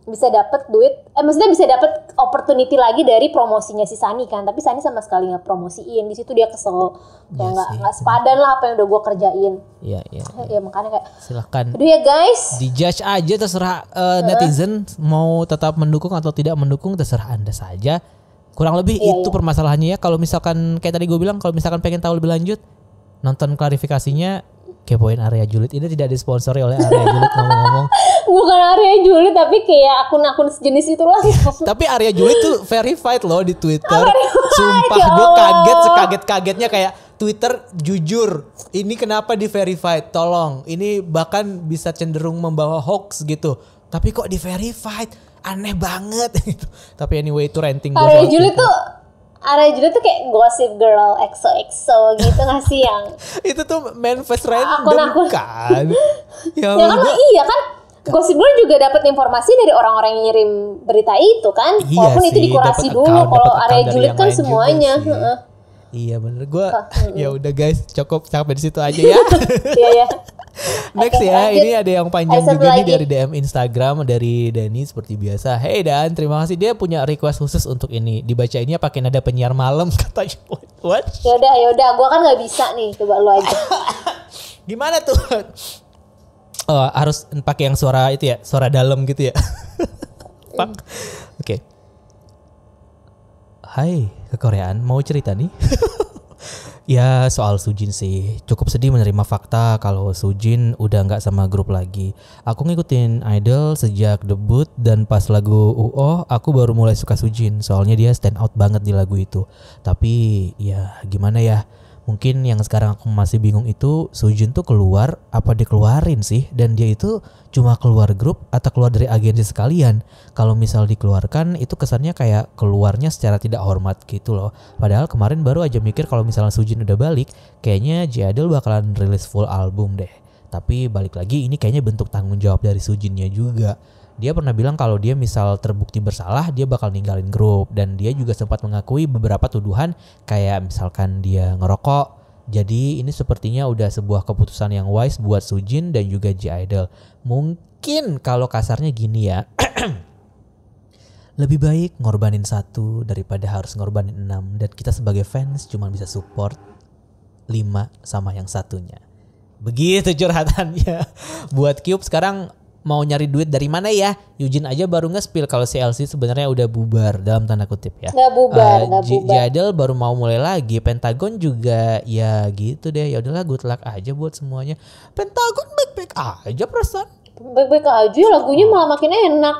bisa dapat duit, maksudnya bisa dapat opportunity lagi dari promosinya si Sunny kan, tapi Sunny sama sekali nggak promosiin. Di situ dia kesel, nggak sepadan lah apa yang udah gue kerjain. Iya. Ya makanya kayak silahkan. Aduh ya guys, dijudge aja terserah netizen mau tetap mendukung atau tidak mendukung, terserah Anda saja. Kurang lebih itu permasalahannya ya. Kalau misalkan kayak tadi gue bilang, kalau misalkan pengen tahu lebih lanjut, nonton klarifikasinya, kepoin Area Julid. Ini tidak disponsori oleh Area Julid ngomong-ngomong. Bukan Area Julid, tapi kayak akun-akun sejenis itulah. Tapi Area Julid tuh verified loh di Twitter. Sumpah gue sekaget-kagetnya kayak Twitter jujur. Ini kenapa di verified? Tolong. Ini bahkan bisa cenderung membawa hoax gitu. Tapi kok di verified? Aneh banget. Tapi anyway itu ranting gue. Area Julid tuh Arya Juliet tuh kayak Gossip Girl EXO gitu nggak sih yang Itu tuh manifest random akun-akun. kan. Ya kan iya kan Gossip Girl juga dapat informasi dari orang-orang yang ngirim berita itu kan. Iya Walaupun sih, itu dikurasi dapet dulu. account, Kalau dapet Arya account dari Juliet yang kan lain juga semuanya. sih. Heeh. Iya bener, gue ya udah guys cukup sampai di situ aja ya. Iya ya. Next Oke, ya, lanjut. ini ada yang panjang Ada satu juga nih lagi. dari DM Instagram dari Dani seperti biasa. Hey Dan, terima kasih, dia punya request khusus untuk ini. Dibacainnya pakai nada penyiar malam katanya. What? Yaudah, gue kan nggak bisa nih. Coba lu aja. Gimana tuh? Oh, harus pakai yang suara itu ya, suara dalam gitu ya. Pak. Oke. Hai, kekoreaan mau cerita nih? Ya soal Sujin sih, cukup sedih menerima fakta kalau Sujin udah nggak sama grup lagi. Aku ngikutin Idol sejak debut dan pas lagu UO aku baru mulai suka Sujin. Soalnya dia stand out banget di lagu itu. Tapi ya gimana ya, mungkin yang sekarang aku masih bingung itu Sujin tuh keluar apa dikeluarin sih. Dan dia itu cuma keluar grup atau keluar dari agensi sekalian. Kalau misal dikeluarkan itu kesannya kayak keluarnya secara tidak hormat gitu loh. Padahal kemarin baru aja mikir kalau misalnya Sujin udah balik, kayaknya J-Idol bakalan rilis full album deh. Tapi balik lagi ini kayaknya bentuk tanggung jawab dari Sujinnya juga. Dia pernah bilang kalau dia misal terbukti bersalah dia bakal ninggalin grup. Dan dia juga sempat mengakui beberapa tuduhan kayak misalkan dia ngerokok. Jadi ini sepertinya udah sebuah keputusan yang wise buat Sujin dan juga J-Idol. Mungkin kalau kasarnya gini ya. Lebih baik ngorbanin satu daripada harus ngorbanin 6. Dan kita sebagai fans cuma bisa support 5 sama yang satunya. Begitu curhatannya. Buat Cube sekarang mau nyari duit dari mana ya? Eugene aja baru nge-spill kalau CLC sebenarnya udah bubar dalam tanda kutip ya. Nggak bubar. J-Idol baru mau mulai lagi. Pentagon juga ya gitu deh. Ya udahlah, good luck aja buat semuanya. Pentagon baik-baik aja perasaan. Baik-baik aja, lagunya malah makin enak.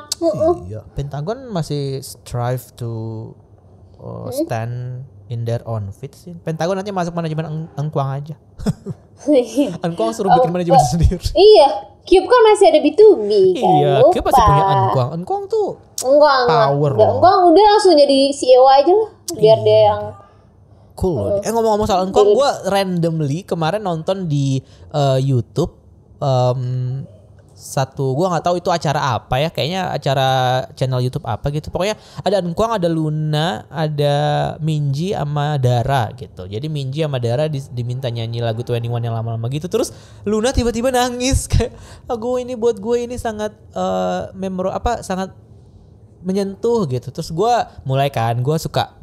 Iya, Pentagon masih strive to stand in their own feet sih. Pentagon nanti masuk manajemen Engkuang aja. Engkuang suruh bikin manajemen sendiri. Iya, Cube kan masih ada B2B kan. Iya, lupa. Cube masih punya Engkuang. Engkuang tuh Enggak. power loh. Enggak, udah langsung jadi CEO aja lah. Biar dia yang cool loh. Ngomong-ngomong soal Engkuang, gue randomly kemarin nonton di YouTube satu, gue nggak tahu itu acara apa ya, kayaknya acara channel YouTube apa gitu. Pokoknya ada Engkuang, ada Luna, ada Minji sama Dara gitu. Jadi Minji sama Dara diminta nyanyi lagu 21 yang lama-lama gitu. Terus Luna tiba-tiba nangis kayak lagu ini buat gue ini sangat sangat menyentuh gitu. Terus gue mulai kan, gue suka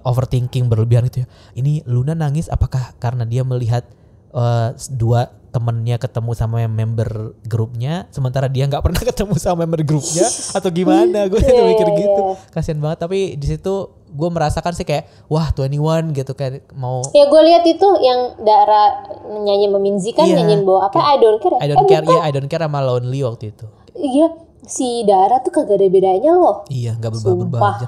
overthinking berlebihan gitu ya. Ini Luna nangis apakah karena dia melihat dua temennya ketemu sama member grupnya, sementara dia nggak pernah ketemu sama member grupnya, atau gimana? Gue itu mikir gitu, kasian banget. Tapi di situ gue merasakan sih kayak wah 21 gitu, kayak mau. Ya gue lihat itu yang Dara nyanyi Meminzi kan, nyanyiin bawa apa? I don't care. I don't care, iya I don't care sama Lonely waktu itu. Iya, si Dara tuh kagak ada bedanya loh. Iya, nggak berubah-ubah aja.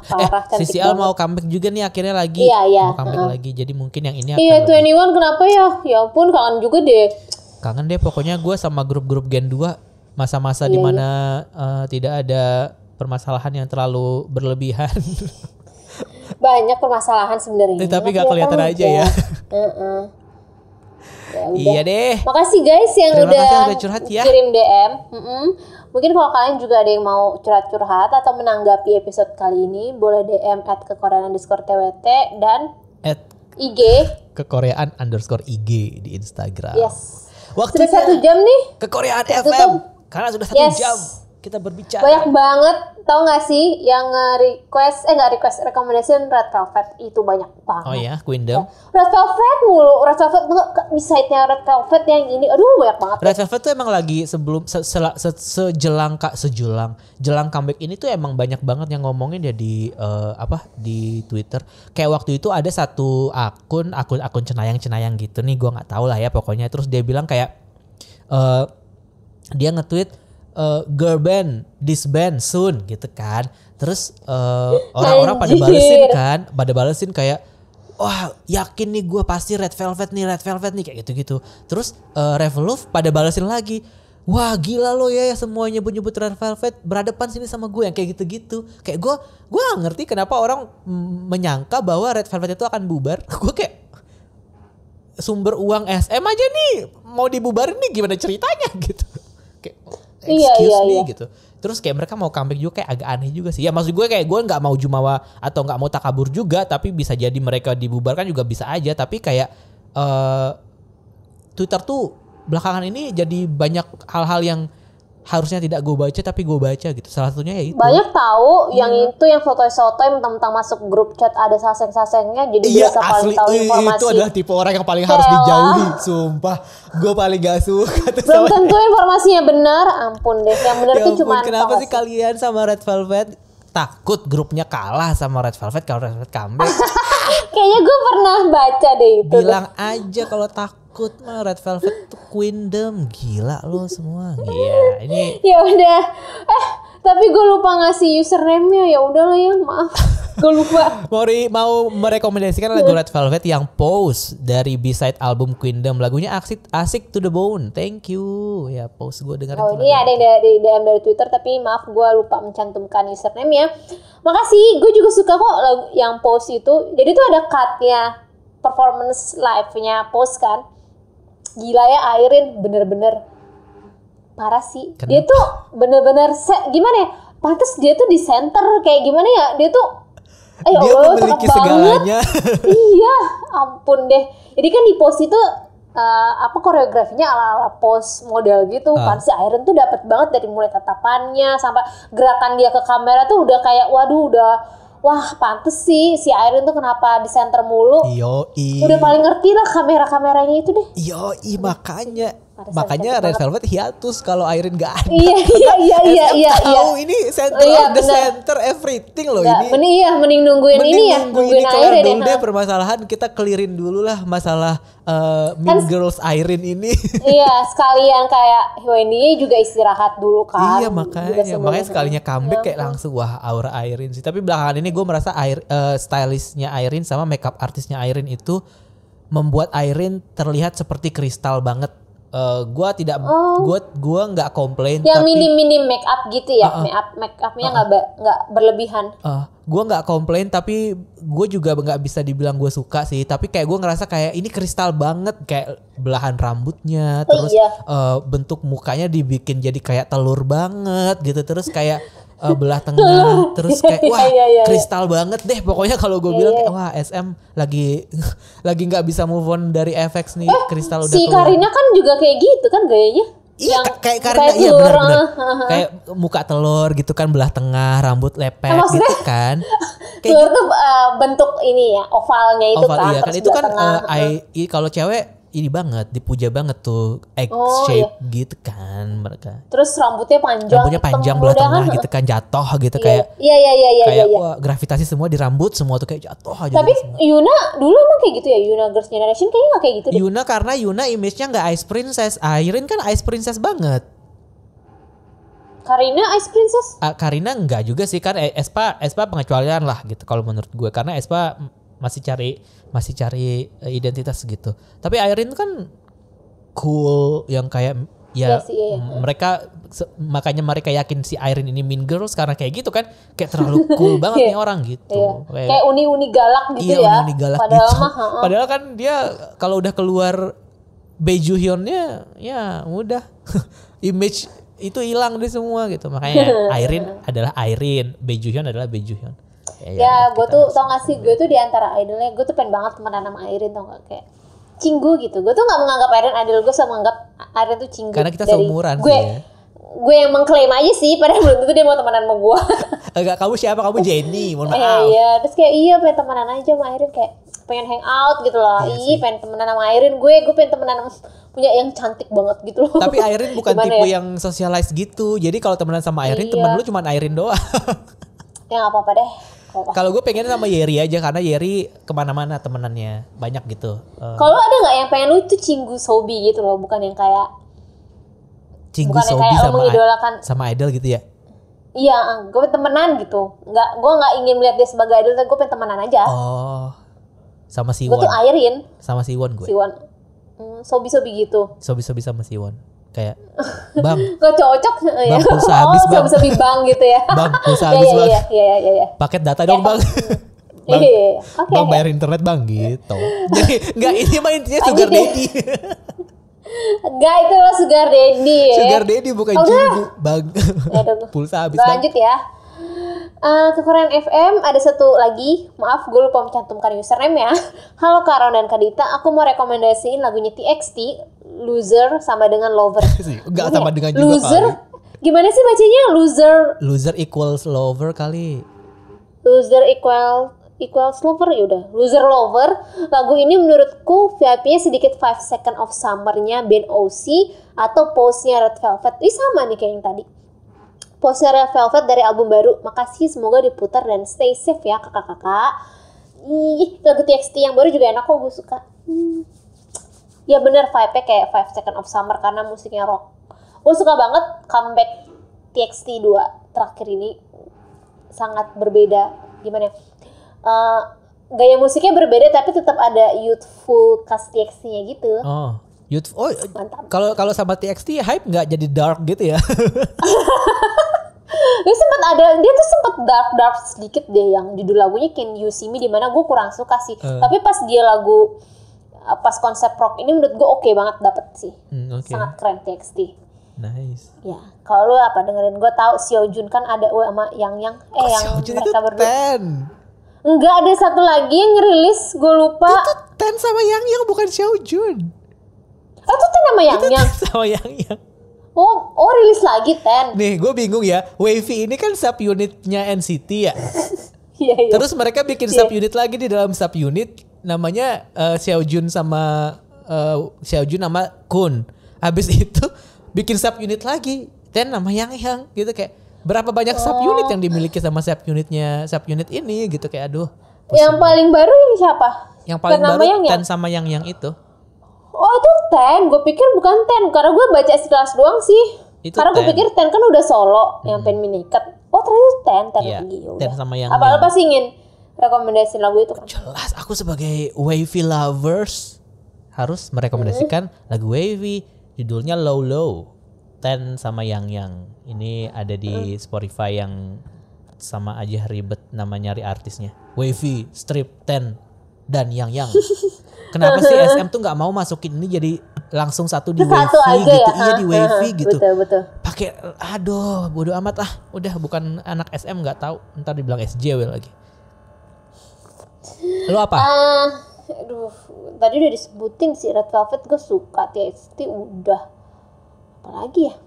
Si Sial mau comeback juga nih akhirnya lagi. Iya. Mau comeback lagi. Jadi mungkin yang ini akan Iya, 21 kenapa ya? Ya ampun, kangen juga deh. Kangen deh pokoknya gue sama grup-grup Gen 2 masa-masa dimana tidak ada permasalahan yang terlalu berlebihan. Banyak permasalahan sebenarnya. Tapi gak kelihatan aja ya. Iya deh. Makasih guys yang udah curhat ya. Kirim DM. Mungkin kalau kalian juga ada yang mau curhat-curhat atau menanggapi episode kali ini, boleh DM @kekorean_twt dan IG kekorean_IG di Instagram. Yes. Waktunya sudah 1 jam nih. Kekoreaan FM. Karena sudah 1 jam kita berbicara. Banyak banget, tau gak sih yang recommendation Red Velvet itu banyak banget. Oh ya, Queendom. Red Velvet mulu, Red Velvet beside-nya Red Velvet yang ini, aduh banyak banget. Red Velvet tuh emang lagi sebelum jelang comeback ini tuh emang banyak banget yang ngomongin ya di di Twitter. Kayak waktu itu ada satu akun cenayang gitu nih, gua nggak tahu lah ya pokoknya. Terus dia bilang kayak dia nge-tweet girl band disband soon gitu kan. Terus orang-orang pada balesin kayak wah yakin nih gue pasti Red Velvet nih kayak gitu-gitu. Terus Revolve pada balesin lagi, wah gila lo ya semuanya nyebut Red Velvet berhadapan sini sama gue yang kayak gitu-gitu. Kayak gue gak ngerti kenapa orang menyangka bahwa Red Velvet itu akan bubar. Gue kayak sumber uang SM aja nih mau dibubarin nih gimana ceritanya gitu. Kayak excuse me gitu. Terus kayak mereka mau comeback juga kayak agak aneh juga sih. Ya maksud gue kayak gue gak mau jumawa atau gak mau takabur juga. Tapi bisa jadi mereka dibubarkan juga bisa aja. Tapi kayak Twitter tuh belakangan ini jadi banyak hal-hal yang harusnya tidak gue baca tapi gue baca gitu. Salah satunya ya itu. Banyak tahu yang itu yang foto-foto mentang-mentang masuk grup chat ada saseng-sasengnya jadi biasa paling tahu informasi. Itu adalah tipe orang yang paling harus dijauhi. Sumpah, gue paling gak suka. Belum tentu informasinya benar, ampun deh. Yang benar tuh cuma kenapa sih kalian sama Red Velvet takut grupnya kalah sama Red Velvet kalau Red Velvet comeback? Kayaknya gue pernah baca deh itu. Bilang aja kalau takut mah Red Velvet tuh Queendom. Gila lo semua. Iya, ini. Ya udah. Tapi gue lupa ngasih username-nya. Ya udah lah ya, maaf. Gue lupa. Mau merekomendasikan lagu Red Velvet yang Pose dari B-side album Queendom. Lagunya asik to the bone. Thank you. Ya Pose gue dengerin. Oh ini ada yang dari DM dari Twitter tapi maaf gue lupa mencantumkan username-nya. Makasih. Gue juga suka kok lagu yang Pose itu. Jadi tuh ada cut-nya performance live-nya Pose kan. Gila ya Airin bener-bener parah sih. Kenapa? Dia tuh bener-bener gimana ya? Pantes dia tuh di center kayak gimana ya? Dia tuh dia memiliki segalanya. Iya, ampun deh. Jadi kan di Pose itu koreografinya ala-ala pose model gitu kan. Si Airin tuh dapat banget dari mulai tatapannya sampai gerakan dia ke kamera tuh udah kayak wah pantes sih si Airin tuh kenapa di center mulu. Yoi. Udah paling ngerti lah kamera-kameranya itu deh. Yoi, makanya Red Velvet hiatus kalau Airin gak ada. Iya. Tahu ini center of the center everything loh ini. Mending nungguin ini Airin dulu deh permasalahan, kita clearin dulu lah masalah Mean Girls Airin ini. Iya, sekalian kayak Wendy juga istirahat dulu kan. Iya makanya sekalinya comeback kayak langsung wah aura Airin sih. Tapi belakangan ini gue merasa stylistnya Airin sama makeup artisnya Airin itu membuat Airin terlihat seperti kristal banget. Gue nggak komplain. Yang minim make up gitu ya, make upnya nggak berlebihan. Gue nggak komplain tapi gue juga nggak bisa dibilang gue suka sih. Tapi kayak gue ngerasa kayak ini kristal banget, kayak belahan rambutnya, terus bentuk mukanya dibikin jadi kayak telur banget gitu, terus kayak belah tengah, terus kayak wah kristal banget deh pokoknya. Kalau gue bilang kayak, wah SM lagi nggak bisa move on dari FX nih, kristal udah si keluar. Karina kan juga kayak gitu kan gayanya. Iya kayak Karina, iya benar. Kayak muka telur gitu kan, belah tengah, rambut lepek gitu kan. Telur tuh bentuk ini ya, ovalnya itu kan. Iya kan itu kan kalau cewek ini banget, dipuja banget tuh egg shape gitu kan mereka. Terus rambutnya panjang belah tengah gitu kan, jatuh gitu kayak. Iya. Wah, gravitasi semua di rambut, semua tuh kayak jatuh aja. Tapi Yuna dulu emang kayak gitu ya, Yuna Girls' Generation kayaknya nggak kayak gitu deh. Yuna karena Yuna image-nya nggak Ice Princess, Airin kan Ice Princess banget. Karina Ice Princess? Karina enggak juga sih kan, Aespa pengecualian lah gitu kalau menurut gue, karena Aespa masih cari identitas gitu. Tapi Airin kan cool yang kayak mereka makanya mereka yakin si Airin ini Mean Girls karena kayak gitu kan, kayak terlalu cool banget nih orang gitu. Kayak uni-uni galak gitu ya. Uni galak padahal gitu. Padahal kan dia kalau udah keluar Baejuhyunnya ya udah image itu hilang deh semua gitu. Makanya Airin adalah Airin, Baejuhyun adalah Baejuhyun. Ya gue tuh tau gak sih, gue tuh diantara idolnya gue tuh pengen banget temenan sama Airin, tau gak, kayak cinggu gitu. Gue tuh gak menganggap Airin idol gue, sama menganggap Airin tuh cinggu. Karena kita seumuran sih ya. Gue yang mengklaim aja sih, padahal belum tentu dia mau temenan sama gue. Enggak, kamu siapa? Kamu Jenny, mohon maaf. Iya, terus kayak pengen temenan aja sama Airin, kayak pengen hang out gitu loh. Pengen temenan sama Airin, gue pengen temenan punya yang cantik banget gitu loh. Tapi Airin bukan tipe yang socialize gitu. Jadi kalau temenan sama Airin, temen lu cuma Airin doang. Ya gak apa-apa deh. Kalau gue pengen sama Yeri aja, karena Yeri kemana-mana temenannya banyak gitu. Kalau ada nggak yang pengen lu tuh Cinggu Sobi gitu loh, bukan yang kayak Cinggu Sobi sama idol gitu ya? Iya, gue pengen temenan gitu. Gue nggak ingin melihat dia sebagai idol, tapi gue pengen temenan aja. Oh, sama Siwon. Gue tuh Airin. Sama Siwon gue. Sobi-sobi gitu. Sobi-sobi sama Siwon. Kayak bang, Gak cocok ya. Bang, pulsa habis, Bang. Sabi bang gitu ya. bang pulsa habis bang, Iya. paket data dong bang. Bang, Iya. Oke. bang bayar internet bang gitu. Jadi nggak, ini mah intinya sugar Lanjut ya. daddy. Enggak, itu lo sugar daddy ya. Sugar daddy bukan Udah. cinggu bang. Ya udah. Pulsa habis bang. Lanjut ya. Kekurangan FM ada satu lagi. Maaf gue lupa mencantumkan username ya. Halo Kak Ron dan Kak Dita, aku mau rekomendasiin lagunya TXT, Loser sama dengan Lover. Enggak sama dengan juga Loser? kali. Gimana sih bacanya? Loser Loser equals lover kali. Loser equals lover, yaudah. Loser Lover. Lagu ini menurutku VIP-nya sedikit 5 Second of Summer-nya band OC atau Pose-nya Red Velvet. Ini sama nih kayak yang tadi. Pose-nya Red Velvet dari album baru. Makasih, semoga diputar dan stay safe ya kakak-kakak. Ih, lagu TXT yang baru juga enak kok, gue suka. Ya bener, vibe-nya kayak 5 Second of Summer karena musiknya rock. Gue suka banget comeback TXT 2 terakhir ini. Sangat berbeda. Gimana ya? Gaya musiknya berbeda tapi tetap ada youthful khas TXT-nya gitu. Oh, Mantap. Kalau sama TXT hype nggak jadi dark gitu ya? Dia tuh sempat dark sedikit deh yang judul lagunya Can You See Me, dimana gue kurang suka sih. Tapi pas dia lagu pas konsep rock ini menurut gue oke banget dapet sih. Okay. Sangat keren TXT. Nice. Ya, kalau lu apa dengerin, gue tahu Xiaojun kan ada sama yang yang Xiaojun itu mereka berdua. Ten. Enggak, ada satu lagi yang ngerilis, gue lupa. Itu Ten sama Yang bukan Xiaojun. Itu tuh nama yang. Sama Yang. Oh rilis lagi Ten. Nih, gue bingung ya. Wavy ini kan subunitnya NCT ya. Iya. Terus mereka bikin subunit lagi di dalam subunit namanya Xiaojun sama Kun. Habis itu bikin subunit lagi Ten nama Yang gitu, kayak berapa banyak subunit yang dimiliki sama subunit ini gitu, kayak aduh. Yang paling baru ini siapa? Yang paling Nama baru Ten sama Yang itu. Oh itu Ten, gue pikir bukan Ten karena gue baca sekilas doang sih. Itu karena gue Ten. pikir Ten kan udah solo yang pengen minikat. Oh ternyata Ten Iya, lagi. Ten sama Yang. Apa sih ingin rekomendasi lagu itu kan? Jelas aku sebagai Wavy lovers harus merekomendasikan lagu Wavy, judulnya Low Low. Ten sama Yang. Ini ada di Spotify yang sama aja ribet nama nyari artisnya. Wavy, Strip, Ten, dan Yang. Kenapa sih SM tuh nggak mau masukin ini jadi langsung satu di Wavy gitu? Ya? Iya di Wavy gitu. Betul. Pakai, aduh, bodo amat lah. Udah bukan anak SM, nggak tahu. Ntar dibilang SJW lagi. Lo apa? Aduh, tadi udah disebutin sih Red Velvet, gue suka. TXT udah. Apalagi ya?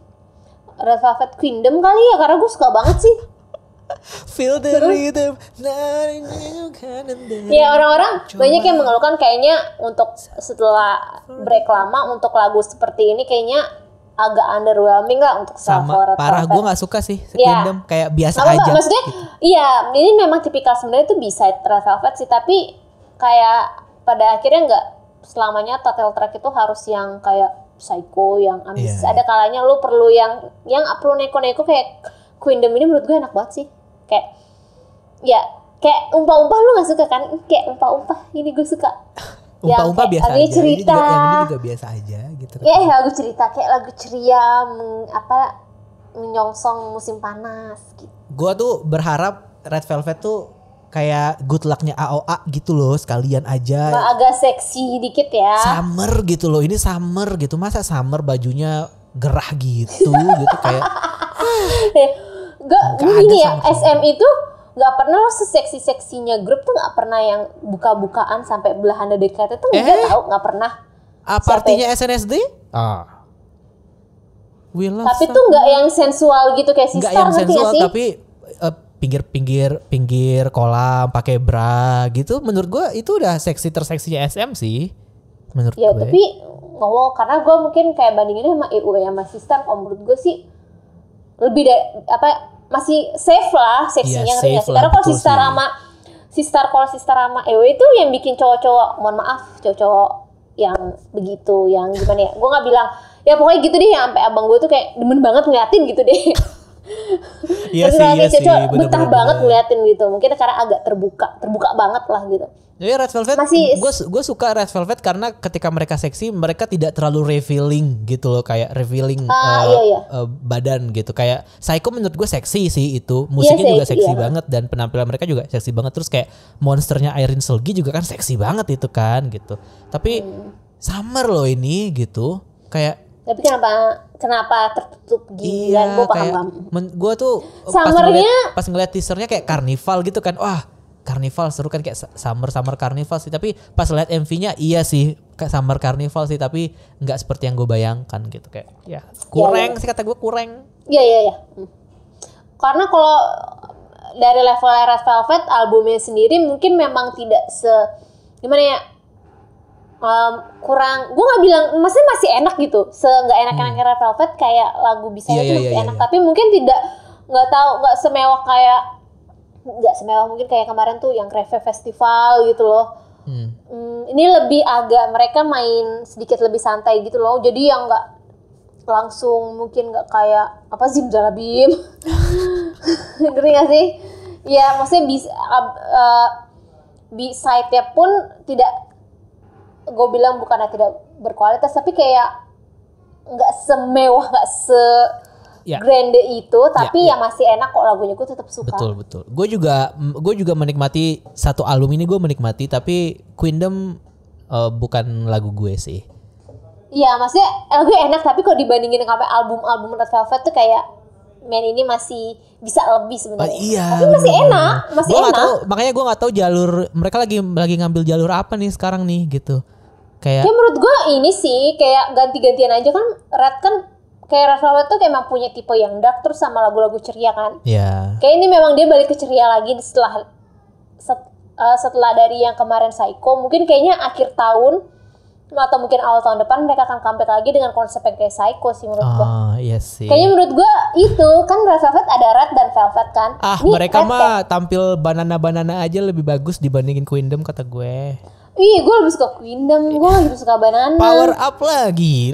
Red Velvet Kingdom kali ya, karena gue suka banget sih. Feel the rhythm. Ya orang-orang banyak yang mengeluhkan kayaknya untuk setelah break lama untuk lagu seperti ini kayaknya agak underwhelming lah untuk sama parah. Gue nggak suka sih Kingdom, kayak biasa aja. Maksudnya gitu. Iya, ini memang tipikal sebenarnya itu bisa Red Velvet sih, tapi kayak pada akhirnya nggak selamanya title track itu harus yang kayak psycho yang ambis. Ada kalanya lu perlu yang perlu neko-neko kayak Kingdom ini menurut gue enak banget sih. Kayak umpah-umpah lu gak suka kan? Kayak umpah-umpah ini gue suka. Umpah-umpah biasa aja. Cerita. Yang ini juga biasa aja gitu. Ya lagu cerita kayak lagu ceria menyongsong musim panas gitu. Gue tuh berharap Red Velvet tuh kayak good luck-nya AOA gitu loh, sekalian aja. Agak seksi dikit ya. Summer gitu loh, ini summer gitu. Masa summer bajunya gerah gitu gitu kayak. Gini ya, SM itu gak pernah lo seseksi-seksinya grup tuh gak pernah yang buka-bukaan sampai belahan dada itu enggak tahu, gak pernah. Apa artinya SNSD? Tapi tuh gak yang sensual gitu kayak Sistar. Gak yang sensual tapi pinggir kolam pakai bra gitu. Menurut gue itu udah terseksinya SM sih. Menurut gue. Tapi karena gue mungkin kayak bandinginnya sama EU ya sama Sistar. Kalau menurut gue sih lebih masih safe lah seksinya, ngerti gak sih? Karena kalau Sistar sama EW itu yang bikin cowok-cowok, mohon maaf, cowok-cowok yang begitu, yang gimana ya? Gue nggak bilang, ya pokoknya gitu deh, yang sampai abang gue tuh kayak demen banget ngeliatin gitu deh. Iya Tapi sih, kalau iya kayak sih. Coco betah Bener-bener. banget ngeliatin gitu. Mungkin karena agak terbuka banget lah gitu. Jadi Red Velvet, Masih- gue suka Red Velvet karena ketika mereka seksi, mereka tidak terlalu revealing gitu loh, kayak revealing Iya. badan gitu. Kayak Psycho menurut gue seksi sih itu, musiknya Iya, juga seksi iya. banget dan penampilan mereka juga seksi banget. Terus kayak monsternya Irene Selgi juga kan seksi banget itu kan gitu. Tapi Summer loh ini gitu, kayak Tapi kenapa tertutup gini iya kan? Gue kayak paham. gue tuh Summernya- pas ngeliat teasernya kayak karnival gitu kan, wah karnival seru kan, kayak summer karnival sih. Tapi pas lihat MV-nya iya sih kayak summer karnival sih, tapi nggak seperti yang gue bayangkan gitu, kayak ya kurang sih, kata gue kurang. Iya. Karena kalau dari level Red Velvet albumnya sendiri mungkin memang tidak gimana ya, kurang. Gue nggak bilang, maksudnya masih enak gitu. Nggak enak-enaknya Red Velvet kayak lagu bisa Iya, itu iya, masih iya, enak. iya. Tapi mungkin nggak semewah mungkin kayak kemarin tuh yang Reve Festival gitu loh. Ini lebih agak mereka main sedikit lebih santai gitu loh. Jadi yang nggak langsung, mungkin nggak kayak apa Zimzalabim. Ngerti gak sih? Ya maksudnya B-side-nya pun tidak, gue bilang bukannya tidak berkualitas, tapi kayak nggak semewah, nggak grande itu, tapi ya masih enak kok lagunya, gue tetap suka. Betul. Gue juga menikmati satu album ini, gue menikmati, tapi Queendom bukan lagu gue sih. Iya, maksudnya lagu enak, tapi kalau dibandingin sama album-album Red Velvet tuh kayak Man ini masih bisa lebih sebenarnya. Iya. Tapi masih enak, masih Gua nggak enak. tahu, makanya gue nggak tahu jalur mereka lagi ngambil jalur apa nih sekarang nih gitu. Kayak Ya menurut gue ini sih kayak ganti-gantian aja kan. Red kan kayak Red Velvet tuh kayak emang punya tipe yang dark terus sama lagu-lagu ceria kan. ya. Kayak ini memang dia balik ke ceria lagi setelah dari yang kemarin Psycho. Mungkin kayaknya akhir tahun atau mungkin awal tahun depan mereka akan comeback lagi dengan konsep yang kayak Psycho sih menurut gue. Iya sih. Kayaknya menurut gue itu kan Red Velvet ada Red dan Velvet kan. Ini Mereka Red mah tampil banana aja lebih bagus dibandingin Queendom kata gue. Ih, gue lebih suka Queendom, gue lebih suka Banana. Power up lagi.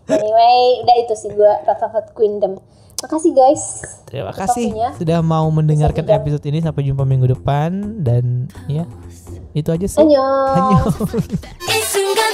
Anyway, udah itu sih gue Red Velvet Queendom. Makasih guys. Terima kasih waktunya. sudah mau mendengarkan episode ini. Sampai jumpa minggu depan dan ya itu aja sih. Annyeong. Annyeong. 이 순간